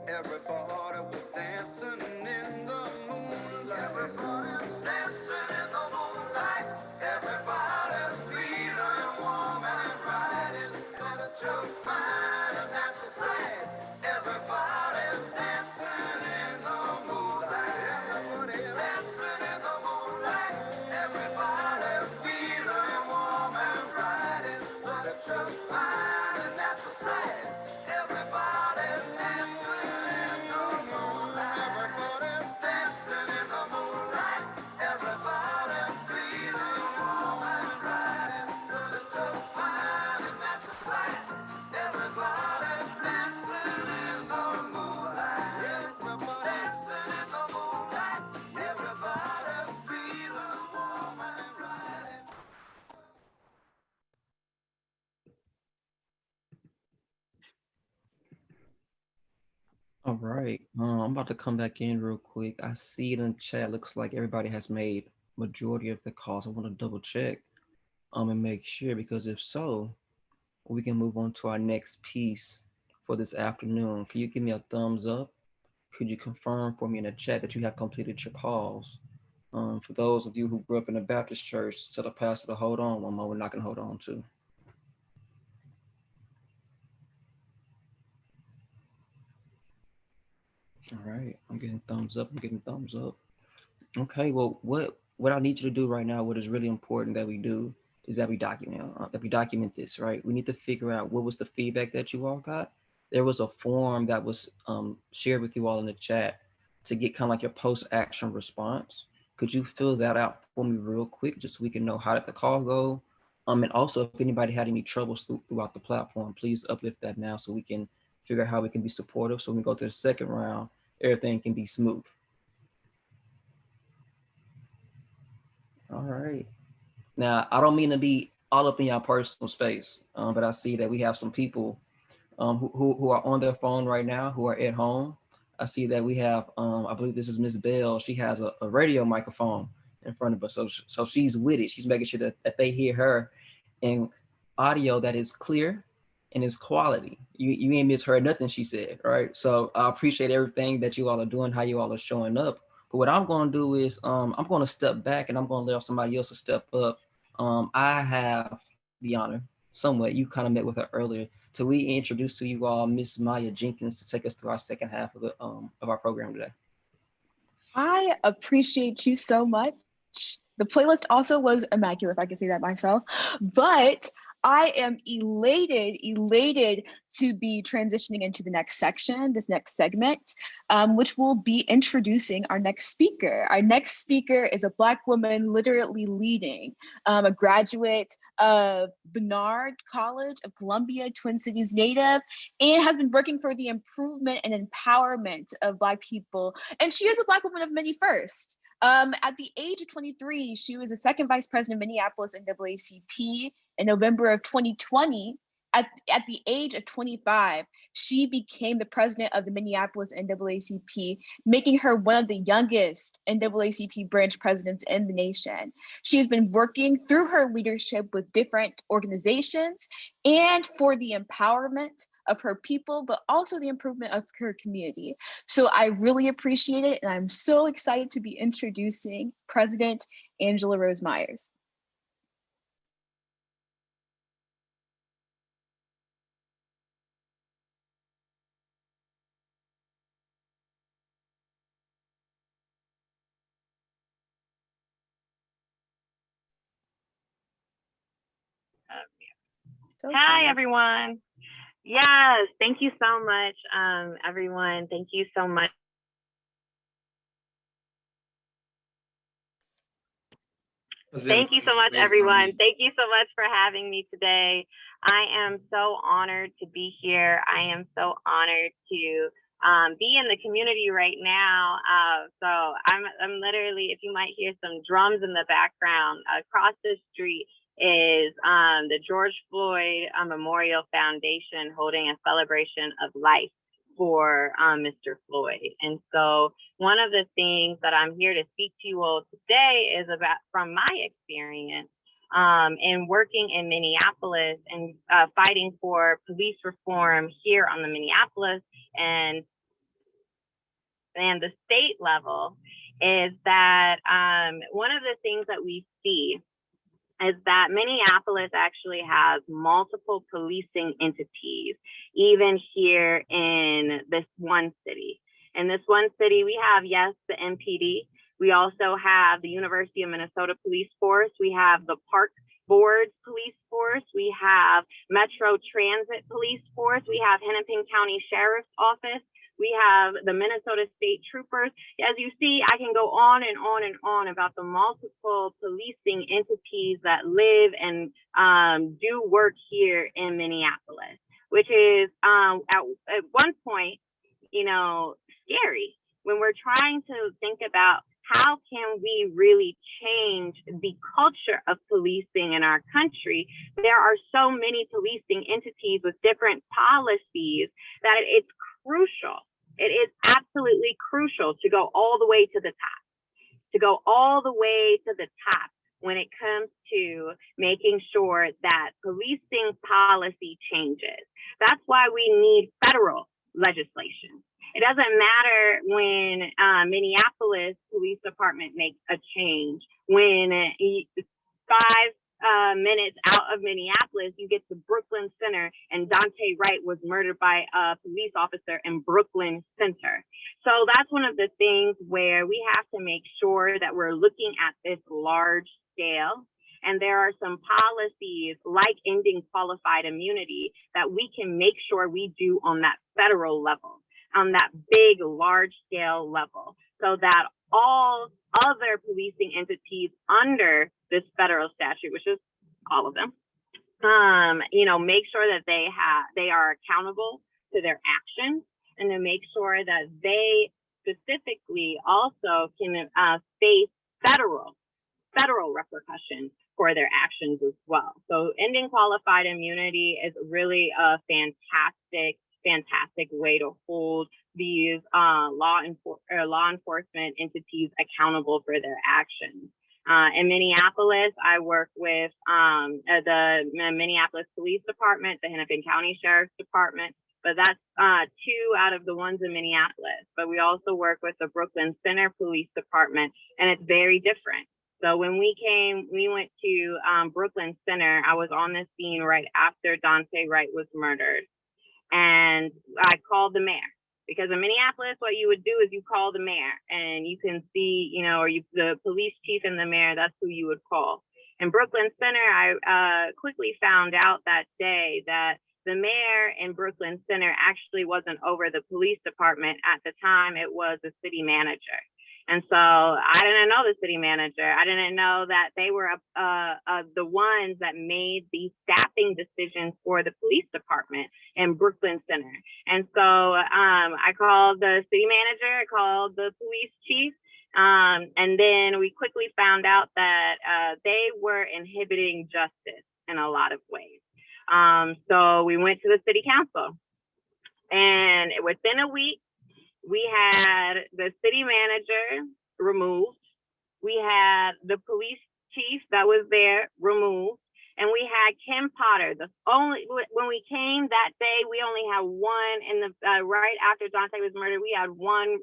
Everybody was dancing in the moonlight. Everybody's dancing in the moonlight. Everybody's feeling warm and right. It's such a fine and natural sight. Everybody's dancing in the moonlight. Everybody's dancing in the moonlight. Everybody's feeling warm and right. It's such a fine and natural sight. Everybody's dancing in the moonlight. Everybody's dancing in the moonlight. Everybody's feeling warm and right. It's such a fine and natural sight. Everybody's dancing in the moonlight. Everybody's dancing in the moonlight. Everybody's feeling warm and right. All right. I'm about to come back in real quick. I see it in the chat. Looks like everybody has made majority of the calls. I want to double check and make sure, because if so, we can move on to our next piece for this afternoon. Can you give me a thumbs up? Could you confirm for me in the chat that you have completed your calls? For those of you who grew up in a Baptist church, tell the pastor to hold on one more. We're not going to hold on to. All right, I'm getting thumbs up. I'm getting thumbs up. Okay, well, what I need you to do right now, what is really important that we do is that we document this, right? We need to figure out what was the feedback that you all got. There was a form that was shared with you all in the chat to get kind of like your post-action response. Could you fill that out for me real quick, just so we can know how did the call go? And also, if anybody had any troubles throughout the platform, please uplift that now so we can figure out how we can be supportive. So when we go to the second round, everything can be smooth. All right. Now, I don't mean to be all up in your personal space, but I see that we have some people who are on their phone right now, who are at home. I see that we have, I believe this is Miss Bell. She has a radio microphone in front of us. So she's with it. She's making sure that they hear her in audio that is clear and is quality. You ain't misheard nothing she said, right? So I appreciate everything that you all are doing, how you all are showing up. But what I'm going to do is I'm going to step back and I'm going to let somebody else to step up. I have the honor, somewhat, you kind of met with her earlier, to reintroduce to you all Miss Maya Jenkins to take us through our second half of our program today. I appreciate you so much. The playlist also was immaculate, if I can say that myself, but I am elated to be transitioning into the next section, this next segment, which will be introducing our next speaker. Our next speaker is a Black woman literally leading, a graduate of Barnard College of Columbia, Twin Cities native, and has been working for the improvement and empowerment of Black people. And she is a Black woman of many firsts. At the age of 23, she was the second vice president of Minneapolis NAACP. In November of 2020, at the age of 25, she became the president of the Minneapolis NAACP, making her one of the youngest NAACP branch presidents in the nation. She has been working through her leadership with different organizations and for the empowerment of her people, but also the improvement of her community. So I really appreciate it, and I'm so excited to be introducing President Angela Rose Myers. Hi, everyone. Yes, thank you so much, everyone. Thank you so much. Thank you so much, everyone. Thank you so much for having me today. I am so honored to be here. I am so honored to be in the community right now. So I'm literally, if you might hear some drums in the background, across the street is the George Floyd Memorial Foundation holding a celebration of life for Mr. Floyd. And so one of the things that I'm here to speak to you all today is about from my experience in working in Minneapolis and fighting for police reform here on the Minneapolis and the state level, is that one of the things that we see is that Minneapolis actually has multiple policing entities, even here in this one city. In this one city, we have, yes, the MPD. We also have the University of Minnesota Police Force. We have the Park Board's Police Force. We have Metro Transit Police Force. We have Hennepin County Sheriff's Office. We have the Minnesota State Troopers. As you see, I can go on and on and on about the multiple policing entities that live and do work here in Minneapolis, which is at one point, you know, scary when we're trying to think about how can we really change the culture of policing in our country. There are so many policing entities with different policies that it's crucial. It is absolutely crucial to go all the way to the top, when it comes to making sure that policing policy changes. That's why we need federal legislation. It doesn't matter when Minneapolis Police Department makes a change. When 5 minutes out of Minneapolis, you get to Brooklyn Center, and Dante Wright was murdered by a police officer in Brooklyn Center. So that's one of the things where we have to make sure that we're looking at this large scale. And there are some policies like ending qualified immunity that we can make sure we do on that federal level, on that big, large scale level, so that all other policing entities under this federal statute, which is all of them, you know, make sure that they are accountable to their actions, and to make sure that they specifically also can face federal repercussions for their actions as well. So ending qualified immunity is really a fantastic way to hold these law enforcement entities accountable for their actions. In Minneapolis, I work with the Minneapolis Police Department, the Hennepin County Sheriff's Department, but that's 2 out of the ones in Minneapolis. But we also work with the Brooklyn Center Police Department, and it's very different. So when we went to Brooklyn Center, I was on the scene right after Dante Wright was murdered. And I called the mayor, because in Minneapolis, what you would do is you call the mayor, and you can see, you know, or the police chief and the mayor, that's who you would call. In Brooklyn Center, I quickly found out that day that the mayor in Brooklyn Center actually wasn't over the police department. At the time, it was the city manager. And so I didn't know the city manager. I didn't know that they were the ones that made the staffing decisions for the police department in Brooklyn Center. And so I called the city manager, I called the police chief, and then we quickly found out that they were inhibiting justice in a lot of ways. So we went to the city council, and within a week, we had the city manager removed. We had the police chief that was there removed. And we had Kim Potter. When we came that day, we only had one in the, right after Dante was murdered, we had one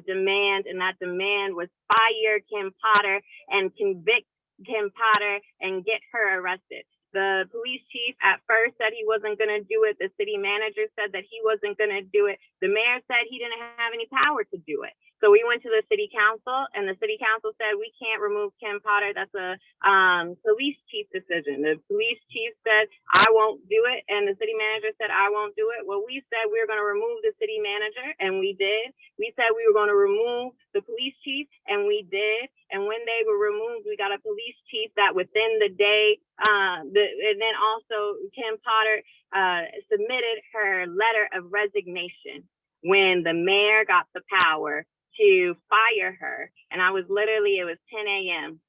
demand, and that demand was fire Kim Potter and convict Kim Potter and get her arrested. The police chief at first said he wasn't going to do it. The city manager said that he wasn't going to do it. The mayor said he didn't have any power to do it. So we went to the city council, and the city council said, we can't remove Kim Potter. That's a police chief decision. The police chief said, I won't do it. And the city manager said, I won't do it. Well, we said we were going to remove the city manager, and we did. We said we were going to remove the police chief, and we did. And when they were removed, we got a police chief that within the day, and then also Kim Potter submitted her letter of resignation when the mayor got the power to fire her. And I was literally, it was 10 a.m.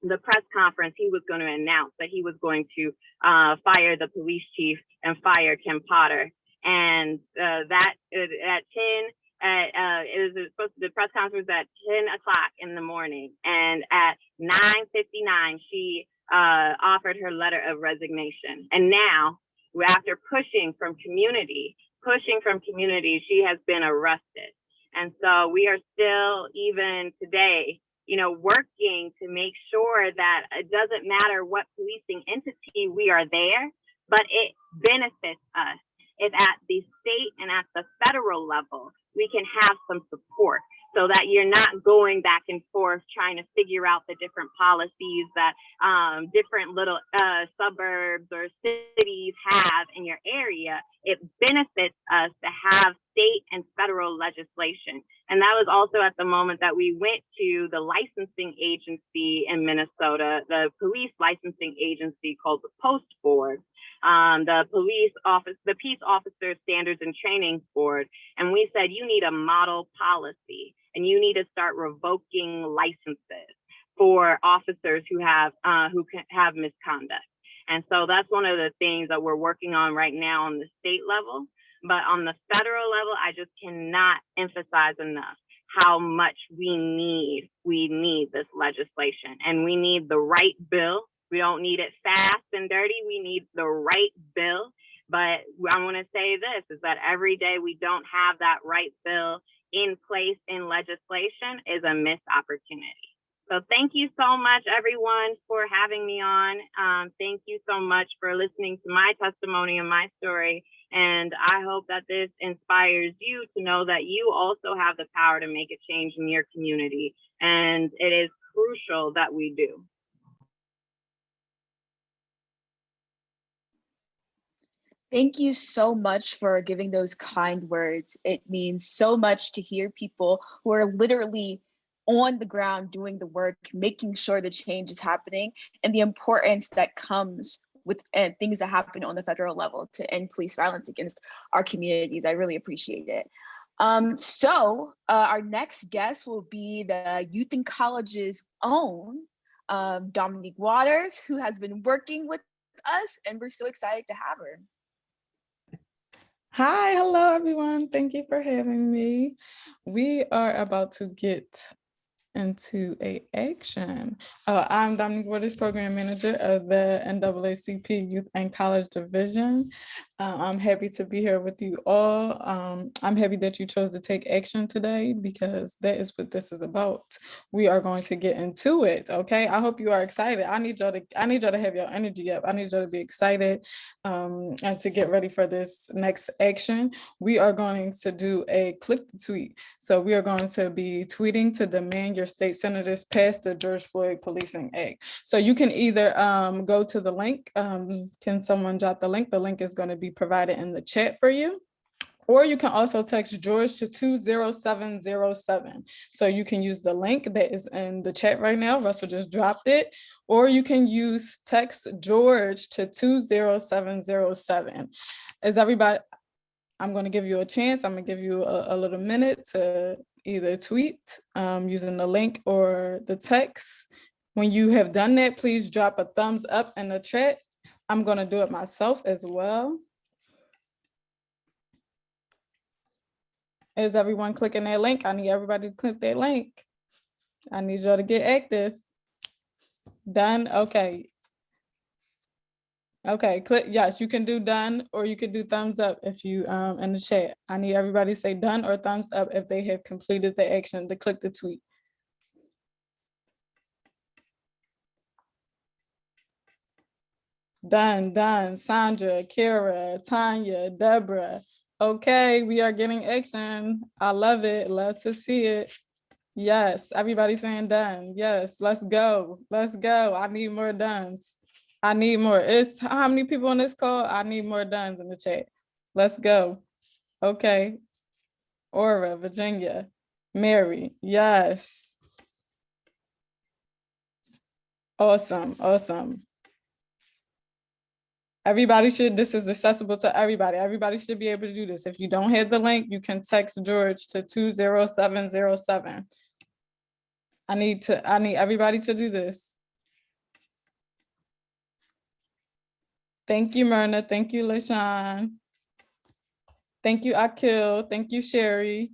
the press conference, he was going to announce that he was going to fire the police chief and fire Kim Potter. And that at 10, it was supposed to, the press conference at 10 o'clock in the morning. And at 9:59, she offered her letter of resignation. And now, after pushing from community, she has been arrested. And so we are still, even today, working to make sure that it doesn't matter what policing entity we are there, but it benefits us if at the state and at the federal level, we can have some support so that you're not going back and forth trying to figure out the different policies that different little suburbs or cities have in your area. It benefits us to have state and federal legislation. And that was also at the moment that we went to the licensing agency in Minnesota, the police licensing agency called the Post Board, the Peace Officer Standards and Training Board. And we said, you need a model policy and you need to start revoking licenses for officers who can have misconduct. And so that's one of the things that we're working on right now on the state level. But on the federal level, I just cannot emphasize enough how much we need this legislation, and we need the right bill. We don't need it fast and dirty. We need the right bill. But I want to say this, is that every day we don't have that right bill in place in legislation is a missed opportunity. So thank you so much, everyone, for having me on. Thank you so much for listening to my testimony and my story. And I hope that this inspires you to know that you also have the power to make a change in your community. And it is crucial that we do. Thank you so much for giving those kind words. It means so much to hear people who are literally on the ground doing the work, making sure the change is happening, and the importance that comes with things that happen on the federal level to end police violence against our communities. I really appreciate it. So our next guest will be the Youth and College's own Dominique Waters, who has been working with us, and we're so excited to have her. Hi, hello everyone. Thank you for having me. We are about to get into a action. I'm Dominique Waters, Program Manager of the NAACP Youth and College Division. I'm happy to be here with you all. I'm happy that you chose to take action today because that is what this is about. We are going to get into it, okay? I hope you are excited. I need y'all to have your energy up. I need y'all to be excited and to get ready for this next action. We are going to do a click the tweet. So we are going to be tweeting to demand your state senators pass the George Floyd Policing Act. So you can either go to the link. Can someone drop the link? The link is going to be provided in the chat for you. Or you can also text George to 20707. So you can use the link that is in the chat right now. Russell just dropped it. Or you can use text George to 20707. Is everybody? I'm going to give you a chance. I'm going to give you a little minute to either tweet using the link or the text. When you have done that, please drop a thumbs up in the chat. I'm going to do it myself as well. Is everyone clicking that link? I need everybody to click that link. I need y'all to get active. Done? Okay. Okay, click, yes, you can do done or you could do thumbs up if you in the chat. I need everybody to say done or thumbs up if they have completed the action to click the tweet. Done, Sandra, Kara, Tanya, Deborah. Okay, we are getting action. I love it, love to see it. Yes, everybody saying done. Yes, let's go, I need more dones. I need more. It's how many people on this call? I need more dones in the chat. Let's go. Okay. Aura, Virginia, Mary. Yes. Awesome. Everybody should, this is accessible to everybody. Everybody should be able to do this. If you don't have the link, you can text George to 20707. I need everybody to do this. Thank you, Myrna. Thank you, LaShawn. Thank you, Akil. Thank you, Sherry.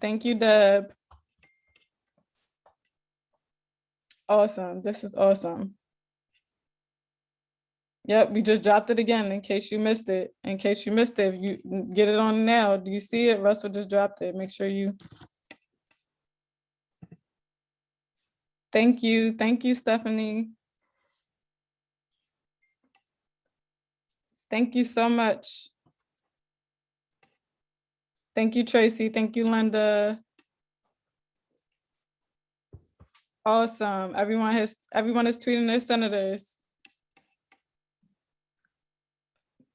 Thank you, Deb. Awesome. This is awesome. Yep, we just dropped it again in case you missed it. In case you missed it, if you get it on now. Do you see it? Russell just dropped it. Make sure you. Thank you. Thank you, Stephanie. Thank you so much. Thank you, Tracy. Thank you, Linda. Awesome. Everyone is tweeting their senators.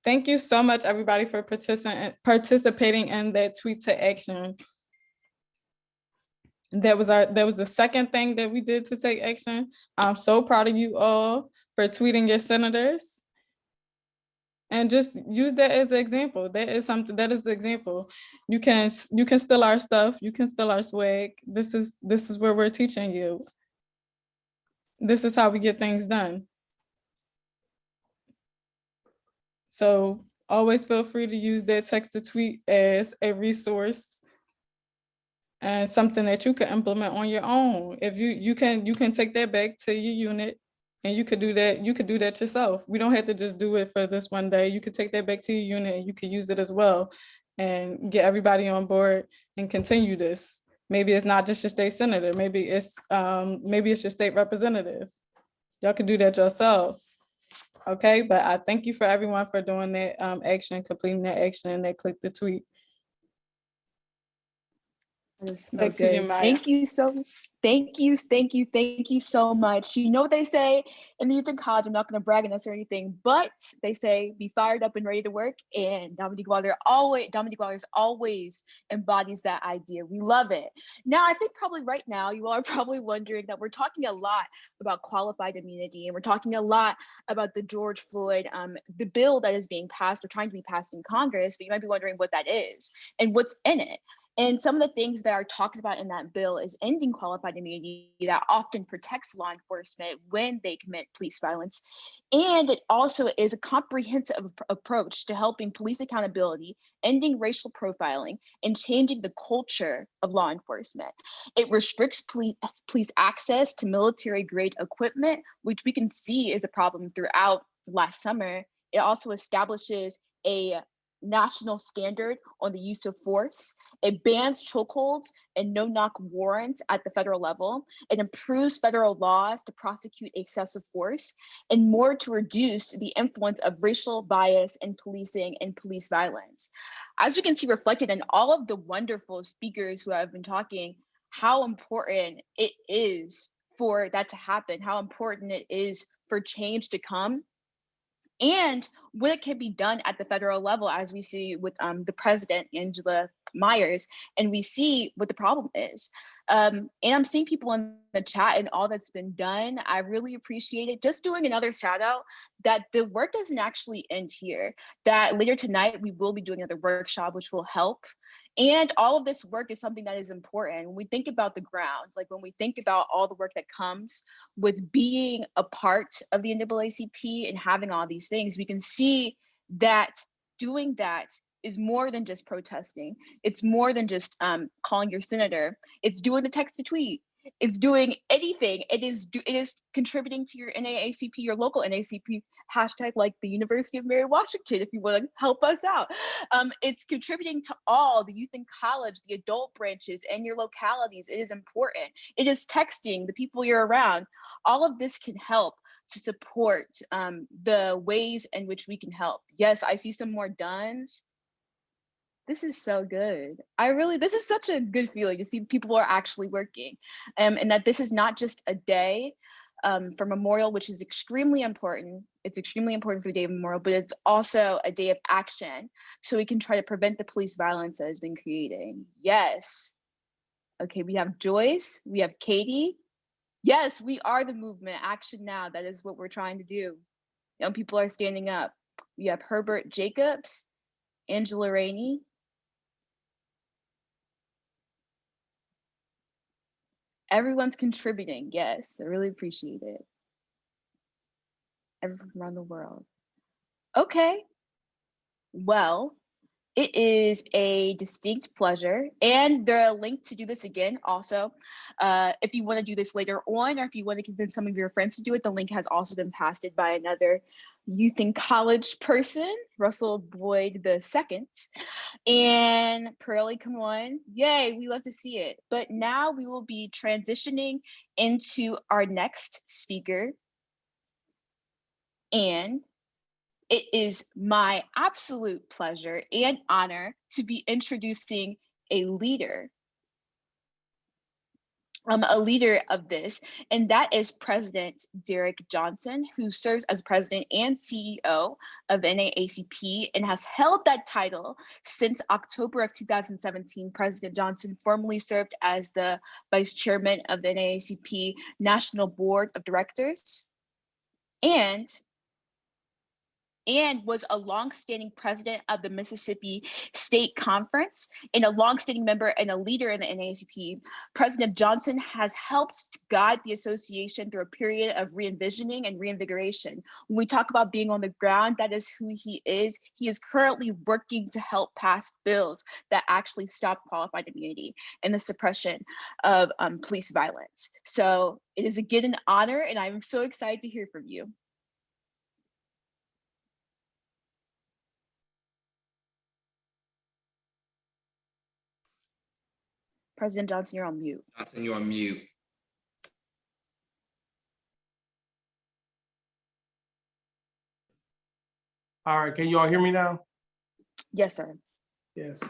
Thank you so much, everybody, for participating in that tweet to action. That was the second thing that we did to take action. I'm so proud of you all for tweeting your senators. And just use that as an example. That is the example. You can steal our stuff, you can steal our swag. This is where we're teaching you. This is how we get things done. So always feel free to use that text to tweet as a resource and something that you can implement on your own. If you can take that back to your unit and you could do that yourself. We don't have to just do it for this one day. You could take that back to your unit and you could use it as well and get everybody on board and continue this. Maybe it's not just your state senator, maybe it's your state representative. Y'all could do that yourselves. Okay, but I thank you for everyone for doing that action, completing that action, and that click the tweet. Back to you, Maya. Thank you so much. You know what they say in the youth in college, I'm not going to brag on this or anything, but they say be fired up and ready to work, and Dominique Wilder always embodies that idea. We love it. Now, I think probably right now you all are probably wondering that we're talking a lot about qualified immunity, and we're talking a lot about the George Floyd, the bill that is being passed or trying to be passed in Congress, but you might be wondering what that is and what's in it. And some of the things that are talked about in that bill is ending qualified immunity that often protects law enforcement when they commit police violence. And it also is a comprehensive approach to helping police accountability, ending racial profiling, and changing the culture of law enforcement. It restricts police access to military-grade equipment, which we can see is a problem throughout last summer. It also establishes a national standard on the use of force. It bans chokeholds and no-knock warrants at the federal level. It improves federal laws to prosecute excessive force, and more to reduce the influence of racial bias in policing and police violence. As we can see reflected in all of the wonderful speakers who have been talking, how important it is for that to happen, how important it is for change to come, and what can be done at the federal level, as we see with the president, Angela Myers, and we see what the problem is. And I'm seeing people in the chat and all that's been done. I really appreciate it. Just doing another shout out that the work doesn't actually end here, that later tonight we will be doing another workshop, which will help. And all of this work is something that is important. When we think about the ground, like when we think about all the work that comes with being a part of the NAACP and having all these things, we can see that doing that is more than just protesting. It's more than just calling your senator. It's doing the text to tweet. It's doing anything. It is contributing to your NAACP, your local NAACP hashtag, like the University of Mary Washington, if you want to help us out. It's contributing to all the youth in college, the adult branches, and your localities. It is important. It is texting the people you're around. All of this can help to support the ways in which we can help. Yes, I see some more dones. This is so good. This is such a good feeling to see people are actually working, and that this is not just a day for Memorial, which is extremely important. It's extremely important for the Day of Memorial, but it's also a day of action, so we can try to prevent the police violence that has been creating. Yes. Okay, we have Joyce, we have Katie. Yes, we are the movement. Action now. That is what we're trying to do. Young people are standing up. We have Herbert Jacobs, Angela Rainey. Everyone's contributing. Yes, I really appreciate it. Everyone from around the world. Okay. Well, It is a distinct pleasure. And the link to do this again also, if you want to do this later on, or if you want to convince some of your friends to do it, the link has also been passed by another youth and college person, Russell Boyd II. And Pearlie, come on. Yay, we love to see it. But now we will be transitioning into our next speaker. And it is my absolute pleasure and honor to be introducing a leader of this, and that is President Derek Johnson, who serves as president and CEO of the NAACP and has held that title since October of 2017. President Johnson formerly served as the vice chairman of the NAACP National Board of Directors and was a longstanding president of the Mississippi State Conference and a longstanding member and a leader in the NAACP. President Johnson has helped guide the association through a period of re-envisioning and reinvigoration. When we talk about being on the ground, that is who he is. He is currently working to help pass bills that actually stop qualified immunity and the suppression of police violence. So it is again an honor, and I'm so excited to hear from you. President Johnson, you're on mute. Johnson, you're on mute. All right, can you all hear me now? Yes, sir. Yes.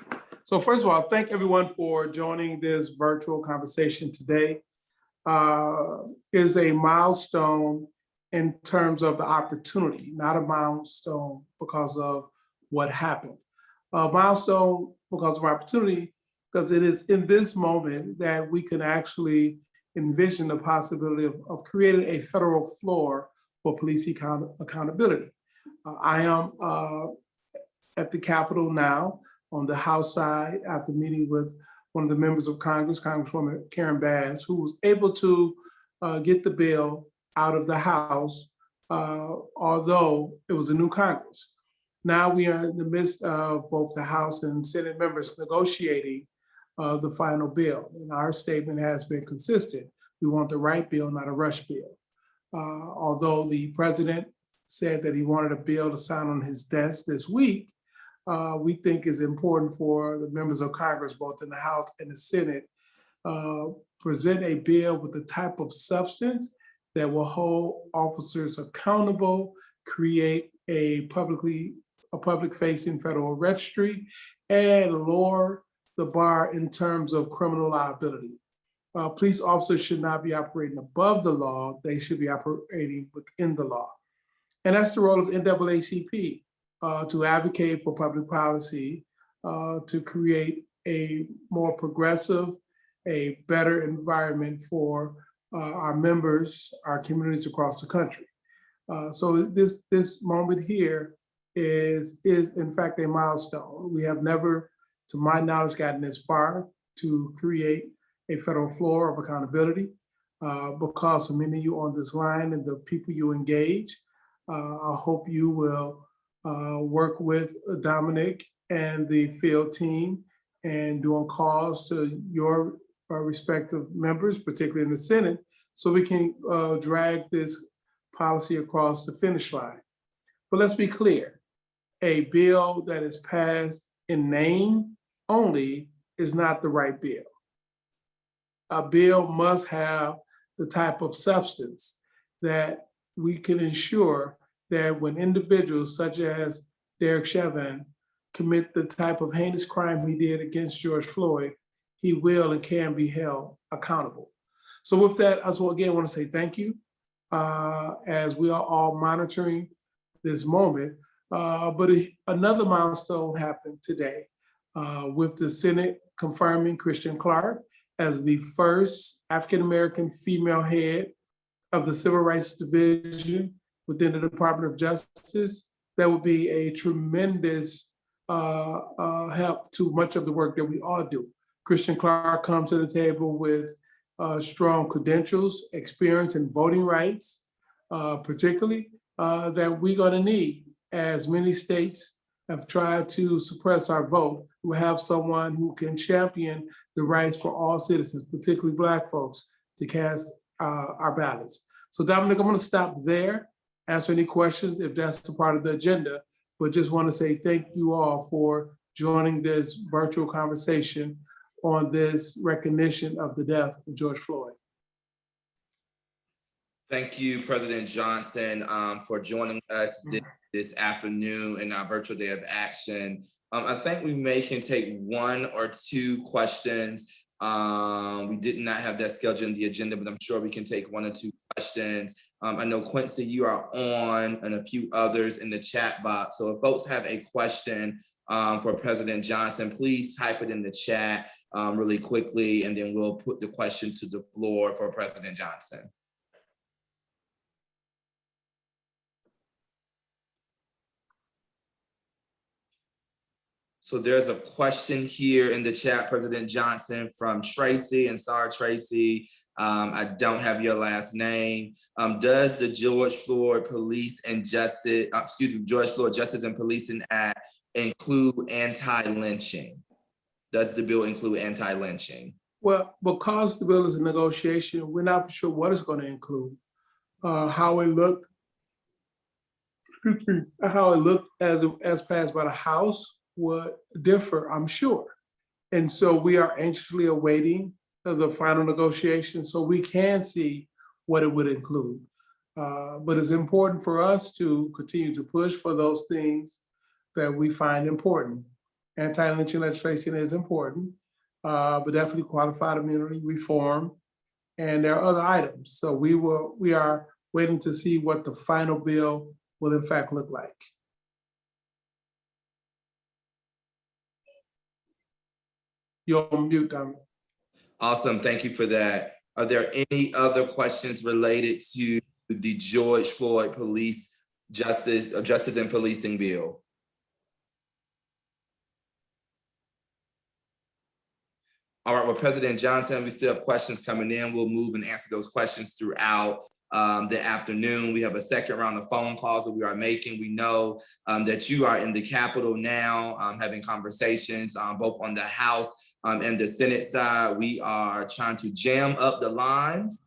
So first of all, thank everyone for joining this virtual conversation today. Is a milestone in terms of the opportunity, not a milestone because of what happened. A milestone because of opportunity, because it is in this moment that we can actually envision the possibility of creating a federal floor for police accountability. I am at the Capitol now on the House side after meeting with one of the members of Congress, Congresswoman Karen Bass, who was able to get the bill out of the House, although it was a new Congress. Now we are in the midst of both the House and Senate members negotiating the final bill. And our statement has been consistent. We want the right bill, not a rush bill. Although the president said that he wanted a bill to sign on his desk this week, we think is important for the members of Congress, both in the House and the Senate, present a bill with the type of substance that will hold officers accountable, create a public-facing federal registry, and lower the bar in terms of criminal liability. Police officers should not be operating above the law, they should be operating within the law. And that's the role of NAACP, to advocate for public policy, to create a more progressive, a better environment for our members, our communities across the country. So this moment here is in fact a milestone. We have never, to my knowledge, gotten this far to create a federal floor of accountability, because of many of you on this line and the people you engage. I hope you will work with Dominic and the field team and doing calls to your respective members, particularly in the Senate, so we can drag this policy across the finish line. But let's be clear, a bill that is passed in name only is not the right bill. A bill must have the type of substance that we can ensure that when individuals such as Derek Chauvin commit the type of heinous crime he did against George Floyd, he will and can be held accountable. So with that, I again want to say thank you, as we are all monitoring this moment. But another milestone happened today with the Senate confirming Christian Clark as the first African-American female head of the Civil Rights Division within the Department of Justice. That would be a tremendous help to much of the work that we all do. Christian Clark comes to the table with strong credentials, experience in voting rights, particularly that we're gonna need as many states have tried to suppress our vote, we have someone who can champion the rights for all citizens, particularly Black folks, to cast our ballots. So Dominic, I'm going to stop there, answer any questions if that's a part of the agenda, but just want to say thank you all for joining this virtual conversation on this recognition of the death of George Floyd. Thank you, President Johnson, for joining us this afternoon in our virtual day of action. I think we can take one or two questions. We did not have that scheduled in the agenda, but I'm sure we can take one or two questions. I know Quincy, you are on, and a few others in the chat box. So if folks have a question for President Johnson, please type it in the chat really quickly, and then we'll put the question to the floor for President Johnson. So there's a question here in the chat, President Johnson, from Tracy, and sorry, Tracy, I don't have your last name. Does the George Floyd George Floyd Justice and Policing Act include anti-lynching? Does the bill include anti-lynching? Well, because the bill is a negotiation, we're not sure what it's going to include. How it looked as passed by the House would differ, I'm sure. And so we are anxiously awaiting the final negotiation so we can see what it would include. But it's important for us to continue to push for those things that we find important. Anti-lynching legislation is important, but definitely qualified immunity reform, and there are other items. So we are waiting to see what the final bill will in fact look like. You're on mute, Dominic. Awesome, thank you for that. Are there any other questions related to the George Floyd Justice and Policing bill? All right, well, President Johnson, we still have questions coming in. We'll move and answer those questions throughout the afternoon. We have a second round of phone calls that we are making. We know that you are in the Capitol now, having conversations both on the House and the Senate side. We are trying to jam up the lines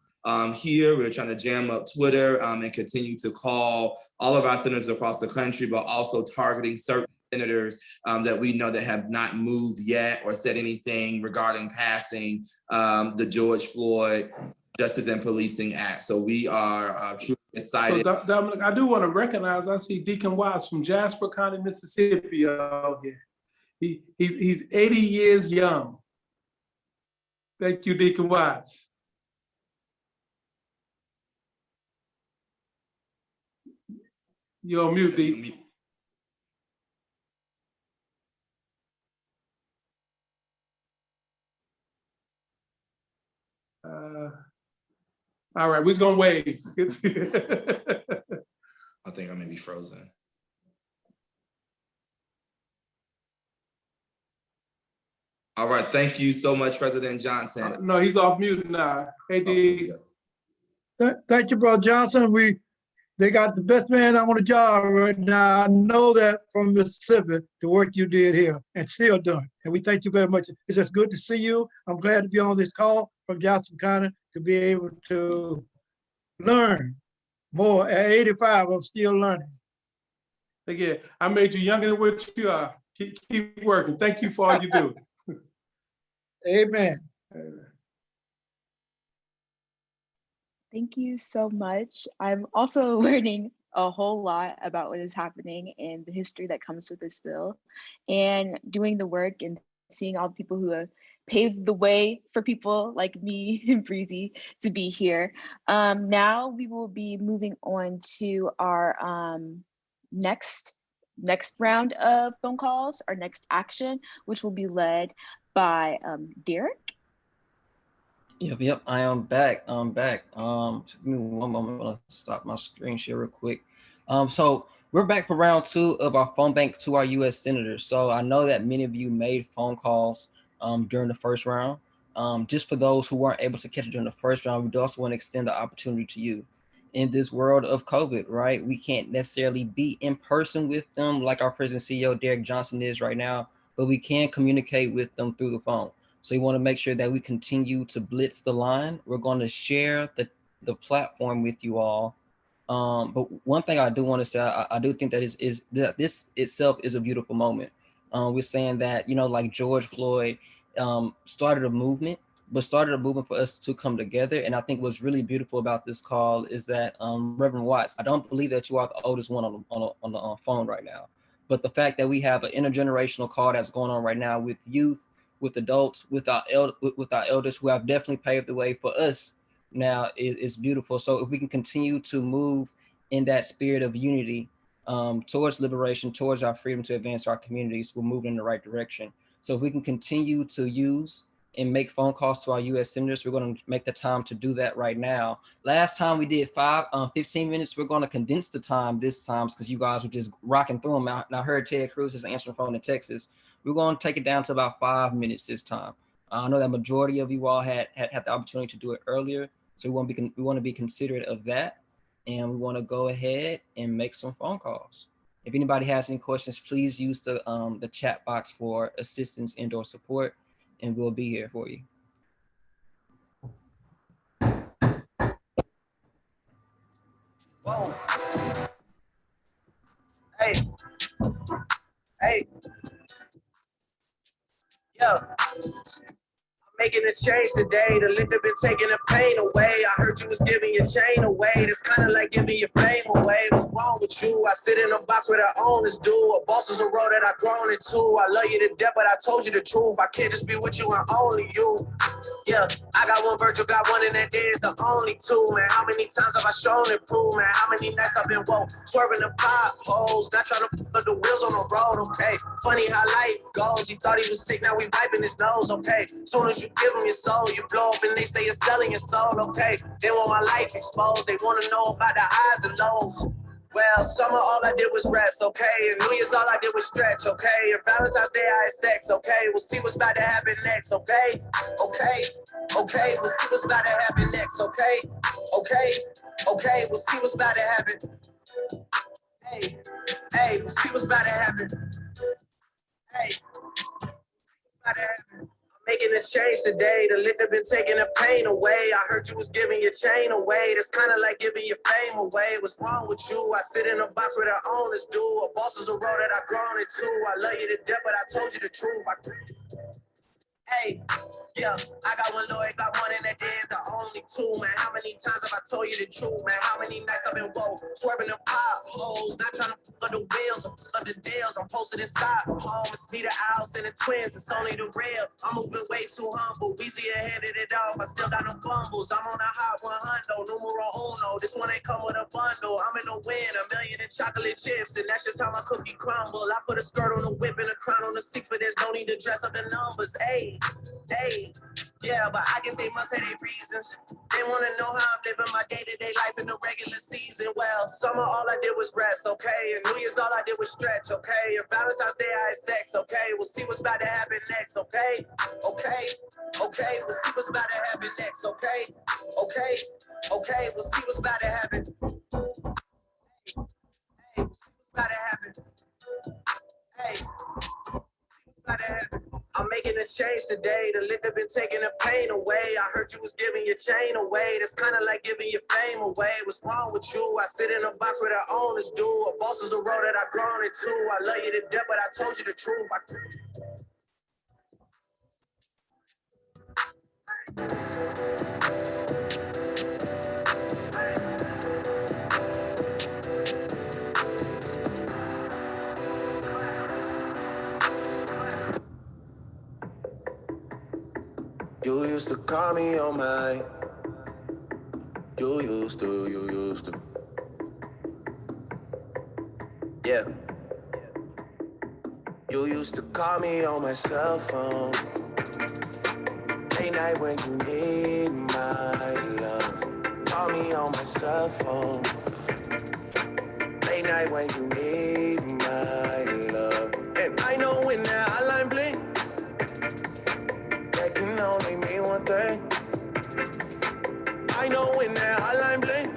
here. We're trying to jam up Twitter and continue to call all of our senators across the country, but also targeting certain senators that we know that have not moved yet or said anything regarding passing the George Floyd Justice and Policing Act. So we are truly excited. So Dominic, I do want to recognize, I see Deacon Watts from Jasper County, Mississippi out here. He's 80 years young. Thank you, Deacon Watts. You're on mute, Deacon. All right, we're just gonna wave. I think I may be frozen. All right, thank you so much, President Johnson. No, he's off mute now. Hey, D. Thank you, Brother Johnson. They got the best man on the job right now. I know that from Mississippi, the work you did here and still doing. And we thank you very much. It's just good to see you. I'm glad to be on this call from Jasper County to be able to learn more. At 85, I'm still learning. Again, I made you younger than what you are. Keep working. Thank you for all you do. Amen. Thank you so much. I'm also learning a whole lot about what is happening and the history that comes with this bill, and doing the work and seeing all the people who have paved the way for people like me and Breezy to be here. Now we will be moving on to our next round of phone calls, our next action, which will be led by Derek. Yep, I am back. Give me one moment. I'm gonna stop my screen share real quick. So we're back for round 2 of our phone bank to our U.S. senators. So I know that many of you made phone calls during the first round. Just for those who weren't able to catch it during the first round, we do also want to extend the opportunity to you. in this world of COVID, right? We can't necessarily be in person with them like our President CEO Derek Johnson is right now, but we can communicate with them through the phone. So we want to make sure that we continue to blitz the line. We're going to share the platform with you all. But one thing I do want to say, I do think that is that this itself is a beautiful moment. We're saying that, like George Floyd started a movement for us to come together. And I think what's really beautiful about this call is that Reverend Watts, I don't believe that you are the oldest one on the phone right now, but the fact that we have an intergenerational call that's going on right now with youth, with adults, with our elders who have definitely paved the way for us now is beautiful. So if we can continue to move in that spirit of unity towards liberation, towards our freedom to advance our communities, we're moving in the right direction. So if we can continue to use and make phone calls to our U.S. senators, we're going to make the time to do that right now. Last time we did 15 minutes. We're going to condense the time this time because you guys were just rocking through them. And I heard Ted Cruz is answering phone in Texas. We're going to take it down to about 5 minutes this time. I know that majority of you all had the opportunity to do it earlier, so we want to be considerate of that, and we want to go ahead and make some phone calls. If anybody has any questions, please use the chat box for assistance and/or support, and we'll be here for you. Whoa. Hey. Yo. Making a change today. The liquor been taking the pain away. I heard you was giving your chain away. That's kind of like giving your fame away. What's wrong with you? I sit in a box where the owners do. A boss is a road that I've grown into. I love you to death, but I told you the truth. I can't just be with you and only you. Yeah, I got one Virgil, got one, and that day is the only two, man. How many times have I shown and proved, man? How many nights I've been woke, swerving the potholes, not trying to put the wheels on the road, okay? Funny how life goes. He thought he was sick, now we wiping his nose, okay? Soon as you give him your soul, you blow up and they say you're selling your soul, okay? They want my life exposed, they want to know about the highs and lows. Well, summer all I did was rest, okay? And New Year's all I did was stretch, okay? And Valentine's Day I had sex, okay? We'll see what's about to happen next, okay? Okay, okay, we'll see what's about to happen next, okay? Okay, okay, we'll see what's about to happen. Hey, hey, we'll see what's about to happen. Hey, what's about to happen? Making a change today. The liquor been taking the pain away. I heard you was giving your chain away. That's kind of like giving your fame away. What's wrong with you? I sit in a box where the owners do. A boss is a road that I've grown into. I love you to death, but I told you the truth. Hey, yeah, I got one lawyer, got one, and that day is the only two, man. How many times have I told you the truth, man? How many nights I've been woke, swerving the potholes, not trying to put the wheels or put the deals. I'm posted inside home, it's me, the Owls, and the twins. It's only the real. I'm moving way too humble. Weezy handed it off. I still got no fumbles. I'm on a hot 100, numero uno. This one ain't come with a bundle. I'm in the win, $1 million in chocolate chips, and that's just how my cookie crumble. I put a skirt on the whip and a crown on the six, but there's no need to dress up the numbers. Hey. Hey, yeah, but I guess they must have their reasons. They want to know how I'm living my day-to-day life in the regular season. Well, summer all I did was rest, okay? And New Year's all I did was stretch, okay? And Valentine's Day I had sex, okay? We'll see what's about to happen next, okay? Okay, okay, we'll see what's about to happen next, okay? Okay, okay, we'll see what's about to happen. Hey, we'll see what's about to happen. Hey. I'm making a change today. The liquor been taking the pain away. I heard you was giving your chain away. That's kind of like giving your fame away. What's wrong with you? I sit in a box where the owners do. A boss is a road that I've grown into. I love you to death, but I told you the truth. You used to call me on my. You used to. Yeah. You used to call me on my cell phone. Late night when you need my love. Call me on my cell phone. Late night when you need my love. And I know when that hotline blink, that can only mean one thing. I know when that hotline blink,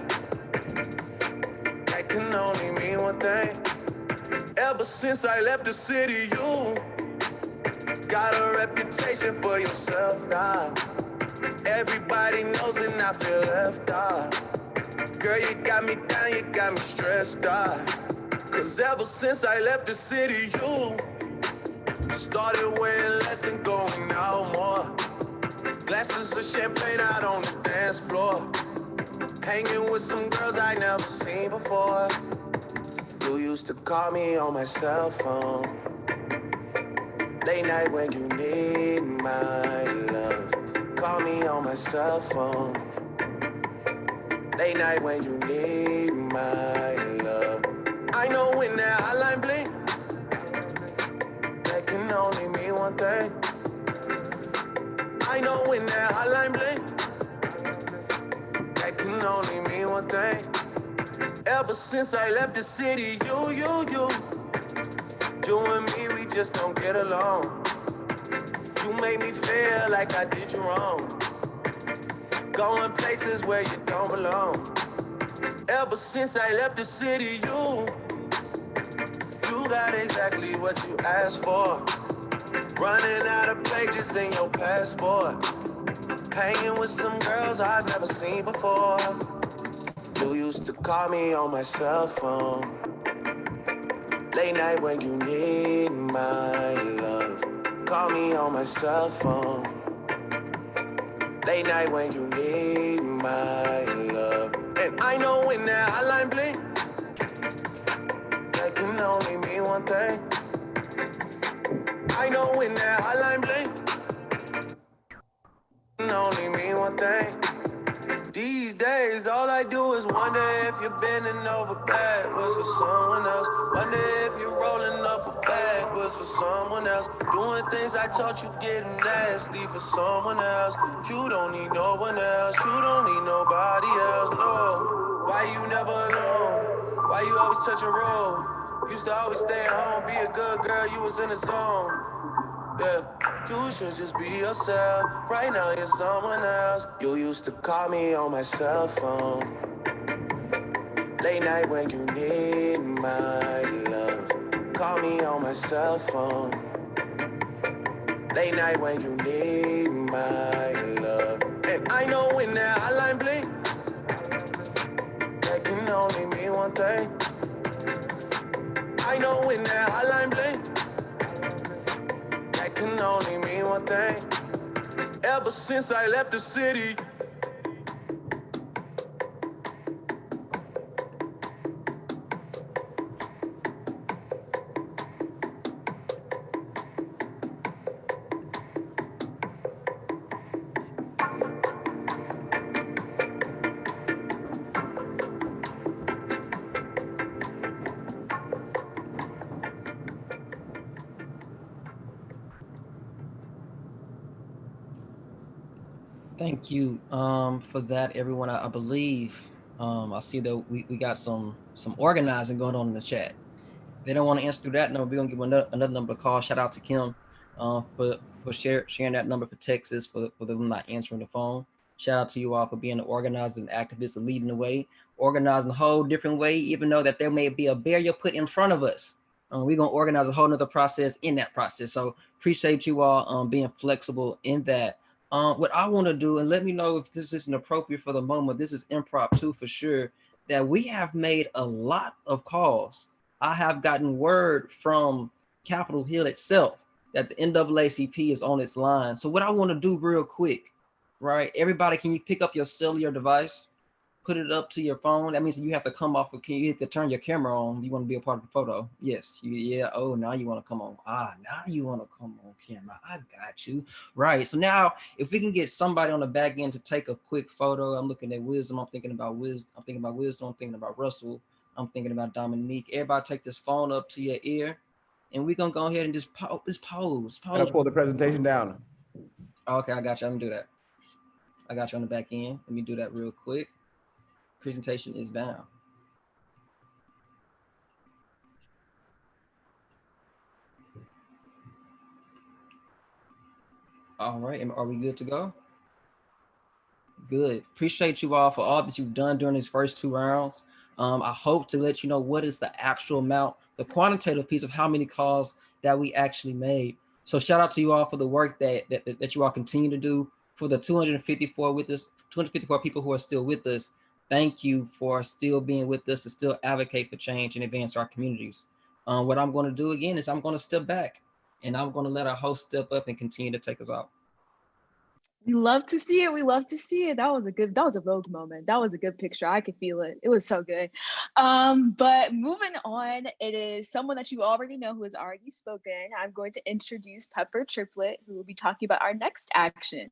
can only mean one thing. Ever since I left the city, you got a reputation for yourself now. Everybody knows and I feel left out. Girl, you got me down, you got me stressed out. Cause ever since I left the city, you started wearing less and going out more. Glasses of champagne out on the dance floor. Hanging with some girls I never seen before. You used to call me on my cell phone. Late night when you need my love. Call me on my cell phone. Late night when you need my love. I know when that hotline blink, that can only mean one thing. I know when that hotline blink, that can only mean one thing. Ever since I left the city, you and me, we just don't get along. You made me feel like I did you wrong. Going places where you don't belong. Ever since I left the city, you got exactly what you asked for. Running out of pages in your passport. Hanging with some girls I've never seen before. You used to call me on my cell phone. Late night when you need my love. Call me on my cell phone. Late night when you need my love. And I know when that hotline blink, that can only mean one thing. I know when that hotline blink, can only mean one thing. These days, all I do is wonder if you're bending over backwards for someone else. Wonder if you're rolling up a backwards for someone else. Doing things I taught you getting nasty for someone else. You don't need no one else. You don't need nobody else, no. Why you never alone? Why you always touch a roll? Used to always stay at home, be a good girl, you was in the zone. Yeah, you should just be yourself. Right now you're someone else. You used to call me on my cell phone. Late night when you need my love. Call me on my cell phone. Late night when you need my love. And I know when that hotline blink, that can only mean one thing. I know when that hotline blink, that can only mean one thing. Ever since I left the city. Thank you for that, everyone. I believe I see that we got some organizing going on in the chat. If they don't want to answer through that number, we're gonna give another number to call. Shout out to Kim for sharing that number for Texas for them not answering the phone. Shout out to you all for being an organizer and activist and leading the way, organizing a whole different way, even though that there may be a barrier put in front of us. We're gonna organize a whole nother process in that process. So appreciate you all being flexible in that. What I want to do, and let me know if this isn't appropriate for the moment, this is impromptu for sure, that we have made a lot of calls. I have gotten word from Capitol Hill itself that the NAACP is on its line. So what I want to do real quick, right? Everybody, can you pick up your cellular device, put it up to your phone? That means that you have to come off. Can you hit to turn your camera on? You want to be a part of the photo? Yes. Yeah. Oh, now you want to come on. Now you want to come on camera. I got you. Right. So now, if we can get somebody on the back end to take a quick photo, I'm looking at Wisdom. I'm thinking about Wisdom. I'm thinking about Russell. I'm thinking about Dominique. Everybody take this phone up to your ear, and we're going to go ahead and just pose. I'll pull the presentation down. Okay, I got you. I'm going to do that. I got you on the back end. Let me do that real quick. Presentation is down. All right, are we good to go? Good. Appreciate you all for all that you've done during these first 2 rounds. I hope to let you know what is the actual amount, the quantitative piece of how many calls that we actually made. So shout out to you all for the work that you all continue to do. For the 254 with us, 254 people who are still with us, thank you for still being with us to still advocate for change and advance our communities. What I'm going to do again is I'm going to step back and I'm going to let our host step up and continue to take us out. We love to see it. We love to see it. That was a Vogue moment. That was a good picture. I could feel it. It was so good. But moving on, it is someone that you already know who has already spoken. I'm going to introduce Pepper Triplet, who will be talking about our next action.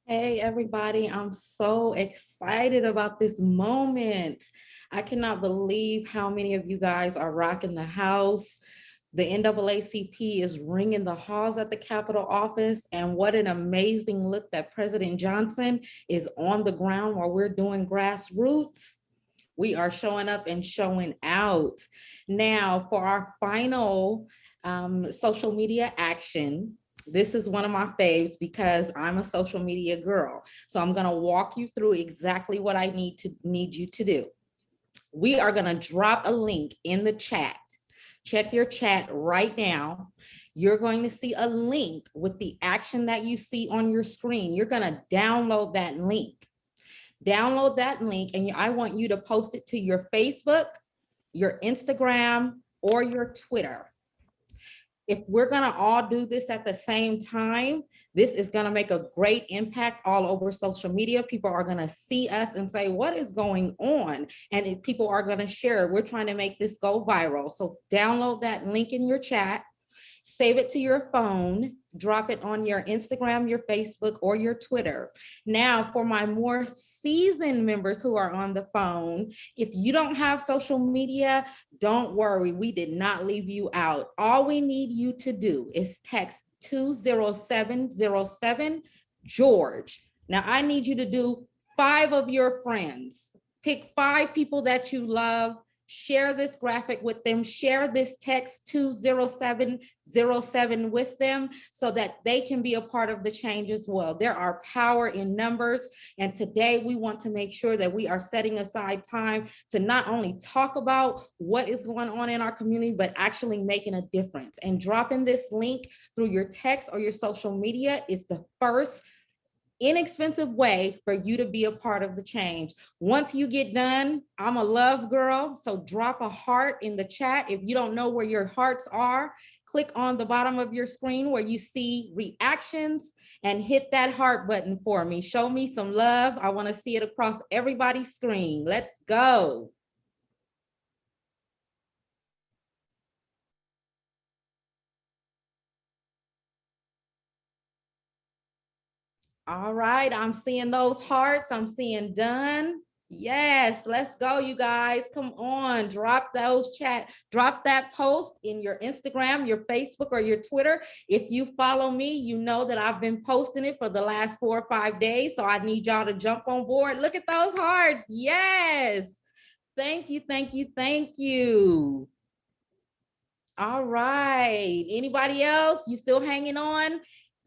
Hey, everybody. I'm so excited about this moment. I cannot believe how many of you guys are rocking the house. The NAACP is ringing the halls at the Capitol office, and what an amazing look that President Johnson is on the ground while we're doing grassroots. We are showing up and showing out. Now, for our final social media action, this is one of my faves because I'm a social media girl. So I'm gonna walk you through exactly what I need you to do. We are gonna drop a link in the chat. Check your chat right now. You're going to see a link with the action that you see on your screen. You're gonna download that link. Download that link, and I want you to post it to your Facebook, your Instagram, or your Twitter. If we're gonna all do this at the same time, this is gonna make a great impact all over social media. People are gonna see us and say, what is going on? And if people are gonna share it. We're trying to make this go viral. So download that link in your chat, save it to your phone, drop it on your Instagram, your Facebook, or your Twitter. Now, for my more seasoned members who are on the phone, if you don't have social media, don't worry, we did not leave you out. All we need you to do is text 20707 George. Now, I need you to do 5 of your friends. Pick 5 people that you love. Share this graphic with them, share this text 20707 with them so that they can be a part of the change as well. There are power in numbers. And today we want to make sure that we are setting aside time to not only talk about what is going on in our community, but actually making a difference. And dropping this link through your text or your social media is the first inexpensive way for you to be a part of the change. Once you get done, I'm a love girl, so drop a heart in the chat. If you don't know where your hearts are, click on the bottom of your screen where you see reactions and hit that heart button for me. Show me some love. I want to see it across everybody's screen. Let's go. All right, I'm seeing those hearts. I'm seeing done. Yes, let's go, you guys. Come on, drop that post in your Instagram, your Facebook, or your Twitter. If you follow me, you know that I've been posting it for the last 4 or 5 days. So I need y'all to jump on board. Look at those hearts. Yes. Thank you, thank you, thank you. All right. Anybody else? You still hanging on?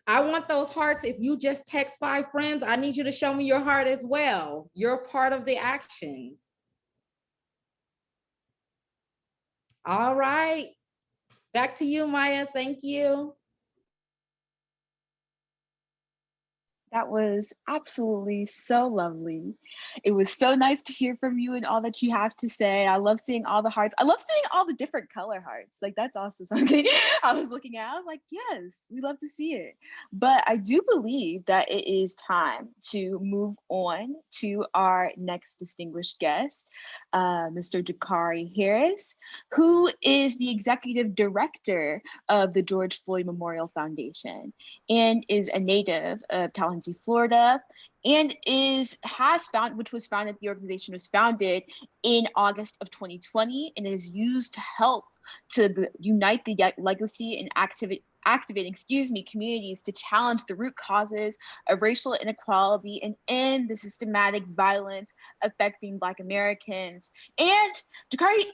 I want those hearts. If you just text 5 friends, I need you to show me your heart as well. You're part of the action. All right. Back to you, Maya. Thank you. That was absolutely so lovely. It was so nice to hear from you and all that you have to say. I love seeing all the hearts. I love seeing all the different color hearts. Like, that's also something I was looking at. I was like, yes, we love to see it. But I do believe that it is time to move on to our next distinguished guest, Mr. Jakari Harris, who is the executive director of the George Floyd Memorial Foundation and is a native of Tallahassee, Florida, and the organization was founded in August of 2020 and is used to help to unite the legacy and activating, communities to challenge the root causes of racial inequality and end the systematic violence affecting Black Americans. And Jakari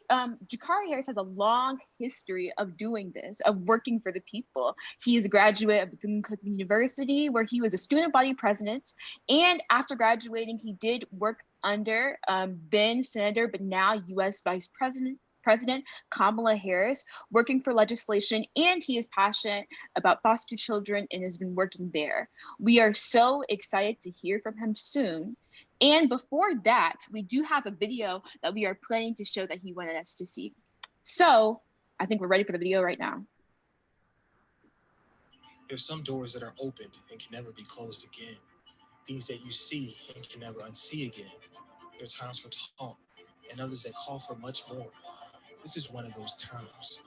Harris has a long history of doing this, of working for the people. He is a graduate of Bethune-Cookman University, where he was a student body president. And after graduating, he did work under then Senator, but now U.S. Vice President Kamala Harris, working for legislation, and he is passionate about foster children and has been working there. We are so excited to hear from him soon. And before that, we do have a video that we are planning to show that he wanted us to see. So I think we're ready for the video right now. There's some doors that are opened and can never be closed again. Things that you see and can never unsee again. There are times for talk and others that call for much more. This is one of those times.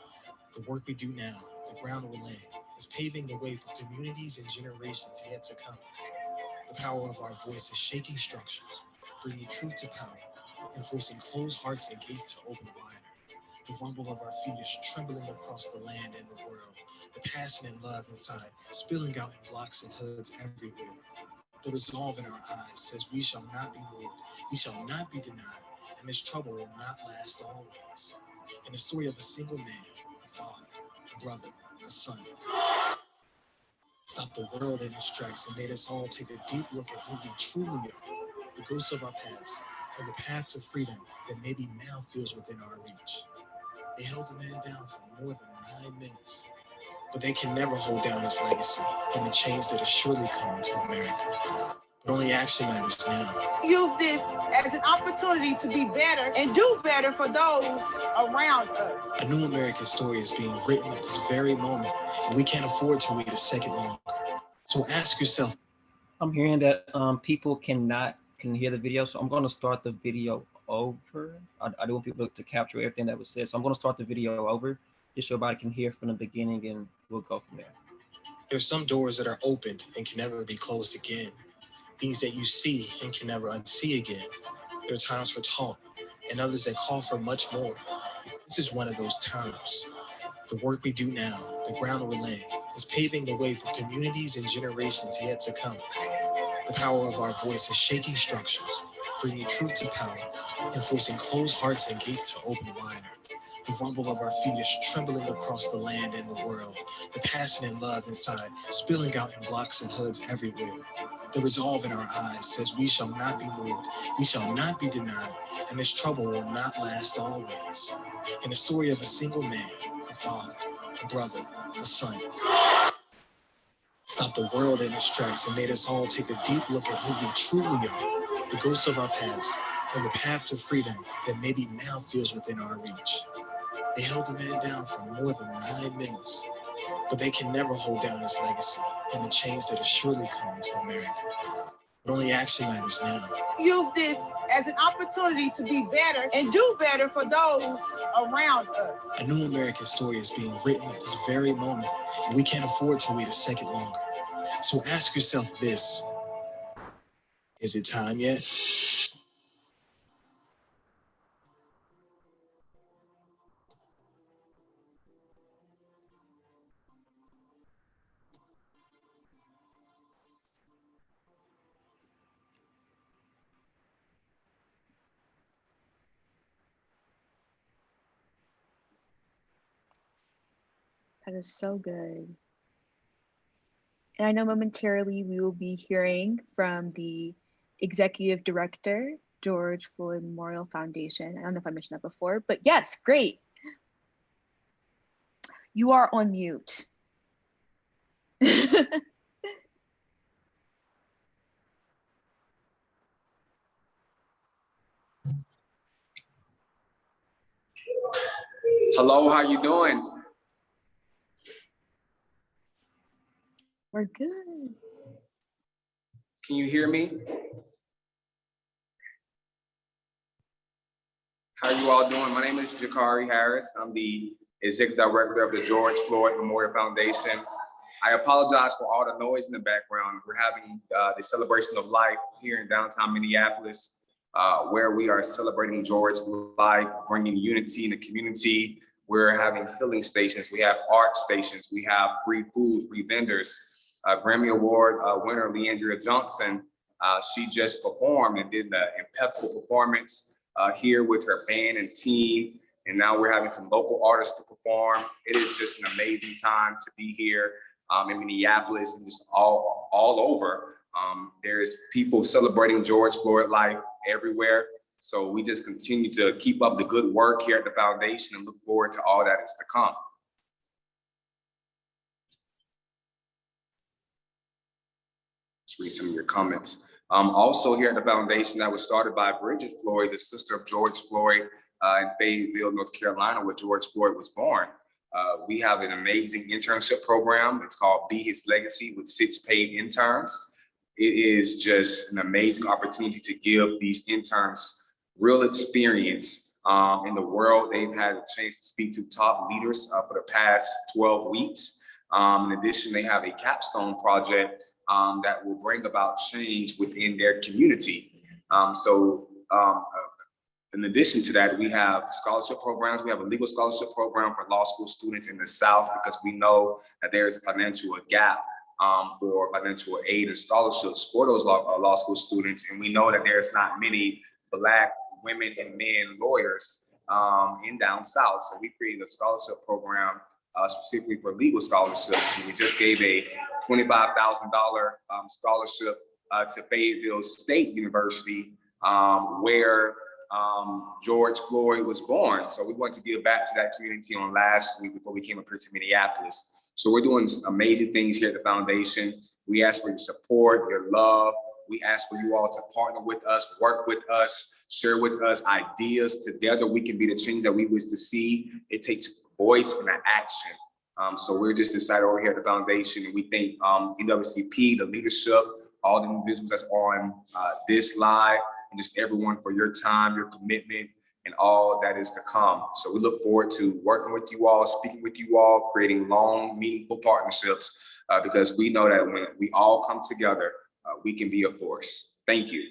The work we do now, the ground we're laying, is paving the way for communities and generations yet to come. The power of our voice is shaking structures, bringing truth to power, and forcing closed hearts and gates to open wider. The rumble of our feet is trembling across the land and the world. The passion and love inside, spilling out in blocks and hoods everywhere. The resolve in our eyes says we shall not be moved, we shall not be denied, and this trouble will not last always. In the story of a single man, a father, a brother, a son, stopped the world in its tracks and made us all take a deep look at who we truly are, the ghosts of our past, and the path to freedom that maybe now feels within our reach. They held the man down for more than 9 minutes, but they can never hold down his legacy and the change that is surely coming to America. But only action matters now. Use this as an opportunity to be better and do better for those around us. A new American story is being written at this very moment, and we can't afford to wait a second longer. So ask yourself. I'm hearing that people can hear the video, so I'm going to start the video over. I don't want people to capture everything that was said, so I'm going to start the video over just so everybody can hear from the beginning, and we'll go from there. There's some doors that are opened and can never be closed again. Things that you see and can never unsee again. There are times for talk and others that call for much more. This is one of those times. The work we do now, the ground we're laying, is paving the way for communities and generations yet to come. The power of our voice is shaking structures, bringing truth to power, and forcing closed hearts and gates to open wider. The rumble of our feet is trembling across the land and the world. The passion and love inside, spilling out in blocks and hoods everywhere. The resolve in our eyes says we shall not be moved, we shall not be denied, and this trouble will not last always. In the story of a single man, a father, a brother, a son, stopped the world in its tracks and made us all take a deep look at who we truly are, the ghosts of our past, and the path to freedom that maybe now feels within our reach. They held the man down for more than 9 minutes, but they can never hold down his legacy and the change that is surely coming to America. But only action matters now. Use this as an opportunity to be better and do better for those around us. A new American story is being written at this very moment, and we can't afford to wait a second longer. So ask yourself this: is it time yet? That is so good. And I know momentarily we will be hearing from the executive director, George Floyd Memorial Foundation. I don't know if I mentioned that before, but yes, great. You are on mute. Hello, how you doing? We're good. Can you hear me? How you all doing? My name is Jakari Harris. I'm the executive director of the George Floyd Memorial Foundation. I apologize for all the noise in the background. We're having the celebration of life here in downtown Minneapolis, where we are celebrating George's life, bringing unity in the community, We're having healing stations. We have art stations. We have free food, free vendors. Grammy Award winner Leandria Johnson, she just performed and did the impeccable performance here with her band and team. And now we're having some local artists to perform. It is just an amazing time to be here in Minneapolis and just all over. There's people celebrating George Floyd life everywhere. So we just continue to keep up the good work here at the foundation and look forward to all that is to come. Let's read some of your comments. Also here at the foundation, that was started by Bridget Floyd, the sister of George Floyd in Fayetteville, North Carolina, where George Floyd was born. We have an amazing internship program. It's called Be His Legacy with 6 paid interns. It is just an amazing opportunity to give these interns real experience in the world. They've had a chance to speak to top leaders for the past 12 weeks. In addition, they have a capstone project that will bring about change within their community. In addition to that, we have scholarship programs. We have a legal scholarship program for law school students in the South because we know that there is a financial gap for financial aid and scholarships for those law school students. And we know that there's not many Black women and men lawyers in down South. So we created a scholarship program specifically for legal scholarships. And we just gave a $25,000 scholarship to Fayetteville State University where George Floyd was born. So we want to give back to that community on last week before we came up here to Minneapolis. So we're doing amazing things here at the foundation. We ask for your support, your love. We ask for you all to partner with us, work with us, share with us ideas. Together we can be the change that we wish to see. It takes voice and action. So we're just excited over here at the foundation, and we thank NAACP, the leadership, all the individuals that's on this live, and just everyone for your time, your commitment, and all that is to come. So we look forward to working with you all, speaking with you all, creating long, meaningful partnerships, because we know that when we all come together, we can be a force. Thank you.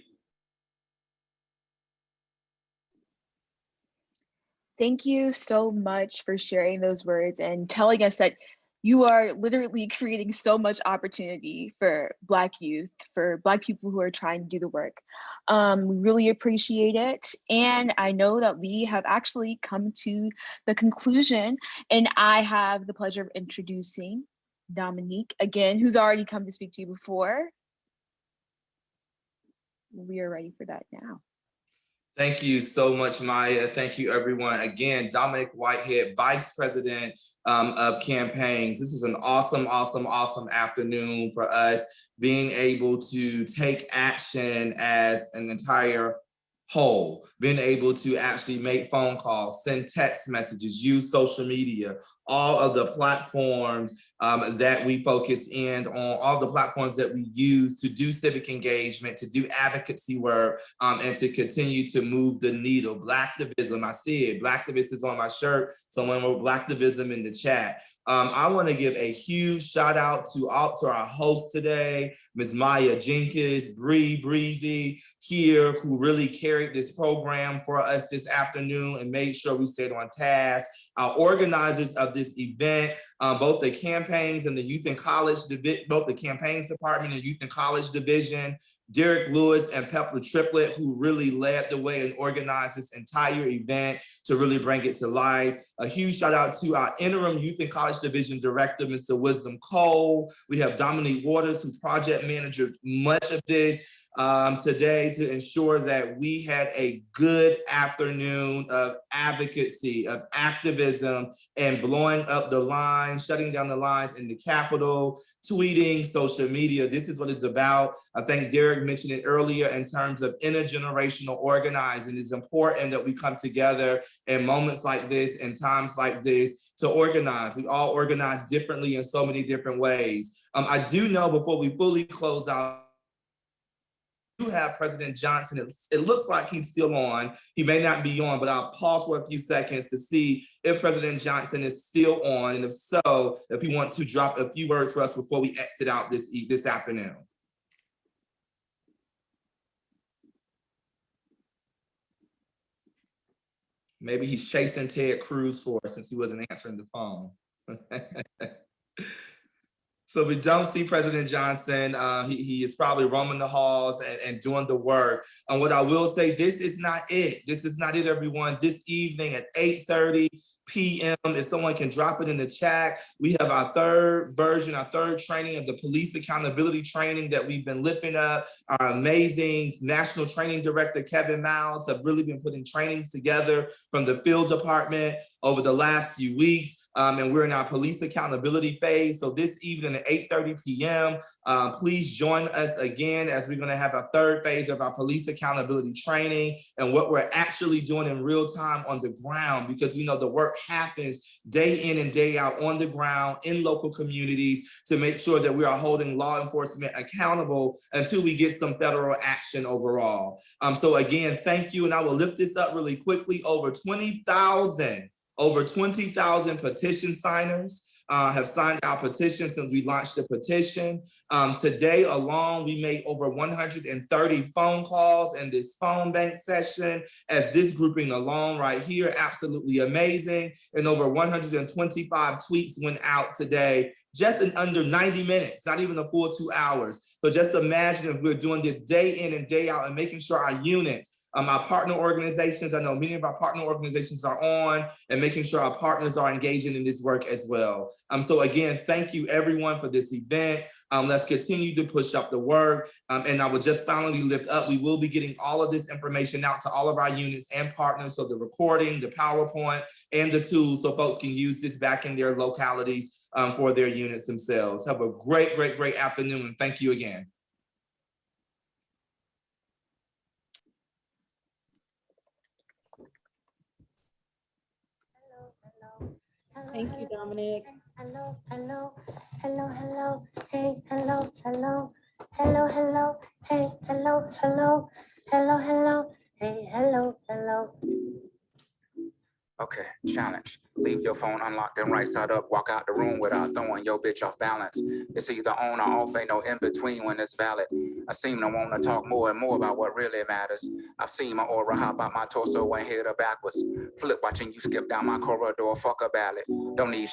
Thank you so much for sharing those words and telling us that you are literally creating so much opportunity for Black youth, for Black people who are trying to do the work. We really appreciate it. And I know that we have actually come to the conclusion, and I have the pleasure of introducing Dominique again, who's already come to speak to you before. We are ready for that now. Thank you so much, Maya. Thank you, everyone. Again, Dominic Whitehead, Vice President of Campaigns. This is an awesome afternoon for us, being able to take action as an entire whole, being able to actually make phone calls, send text messages, use social media, all of the platforms that we focus in on, all the platforms that we use to do civic engagement, to do advocacy work, and to continue to move the needle. Blacktivism, I see it. Blacktivist is on my shirt. Someone wrote Blacktivism in the chat. I want to give a huge shout out to our host today, Ms. Maya Jenkins, Breezy here, who really carried this program for us this afternoon and made sure we stayed on task. Our organizers of this event, both the campaigns and the youth and college, both the campaigns department and youth and college division, Derek Lewis and Pepper Triplett, who really led the way and organized this entire event to really bring it to life. A huge shout out to our interim youth and college division director, Mr. Wisdom Cole. We have Dominique Waters, who project managed much of this today to ensure that we had a good afternoon of advocacy, of activism, and blowing up the lines, shutting down the lines in the Capitol, tweeting, social media. This is what it's about. I think Derek mentioned it earlier in terms of intergenerational organizing. It's important that we come together in moments like this and times like this to organize. We all organize differently in so many different ways. I do know, before we fully close out, do have President Johnson. It looks like he's still on. He may not be on, but I'll pause for a few seconds to see if President Johnson is still on, and if so, if he wants to drop a few words for us before we exit out this afternoon. Maybe he's chasing Ted Cruz for us since he wasn't answering the phone. So we don't see President Johnson. He is probably roaming the halls and doing the work. And what I will say, this is not it. This is not it, everyone. This evening at 8:30 p.m., if someone can drop it in the chat, we have our third version, our third training of the police accountability training that we've been lifting up. Our amazing National Training Director, Kevin Miles, have really been putting trainings together from the field department over the last few weeks. And we're in our police accountability phase. So this evening at 8:30 p.m., please join us again as we're going to have a third phase of our police accountability training and what we're actually doing in real time on the ground, because we know the work happens day in and day out on the ground in local communities to make sure that we are holding law enforcement accountable until we get some federal action overall. So again, thank you. And I will lift this up really quickly. Over 20,000 petition signers have signed our petition since we launched the petition. Today alone, we made over 130 phone calls in this phone bank session as this grouping alone right here, absolutely amazing. And over 125 tweets went out today, just in under 90 minutes, not even a full 2 hours. So just imagine if we're doing this day in and day out and making sure our units, our partner organizations, I know many of our partner organizations are on, and making sure our partners are engaging in this work as well. So again, thank you everyone for this event. Let's continue to push up the work. And I will just finally lift up, we will be getting all of this information out to all of our units and partners. So the recording, the PowerPoint, and the tools so folks can use this back in their localities for their units themselves. Have a great, great, great afternoon, and thank you again. Thank you, Dominic. Hello, hello, hello, hello, hey, hello, hello, hello, hello, hey, hello, hello, hello, hello, hey, hello, hello. Okay, challenge. Leave your phone unlocked and right side up. Walk out the room without throwing your bitch off balance. It's either on or off, ain't no in between when it's valid. I seem to want to talk more and more about what really matters. I've seen my aura hop out my torso and hit her backwards. Flip watching you skip down my corridor, fuck a ballad. Don't need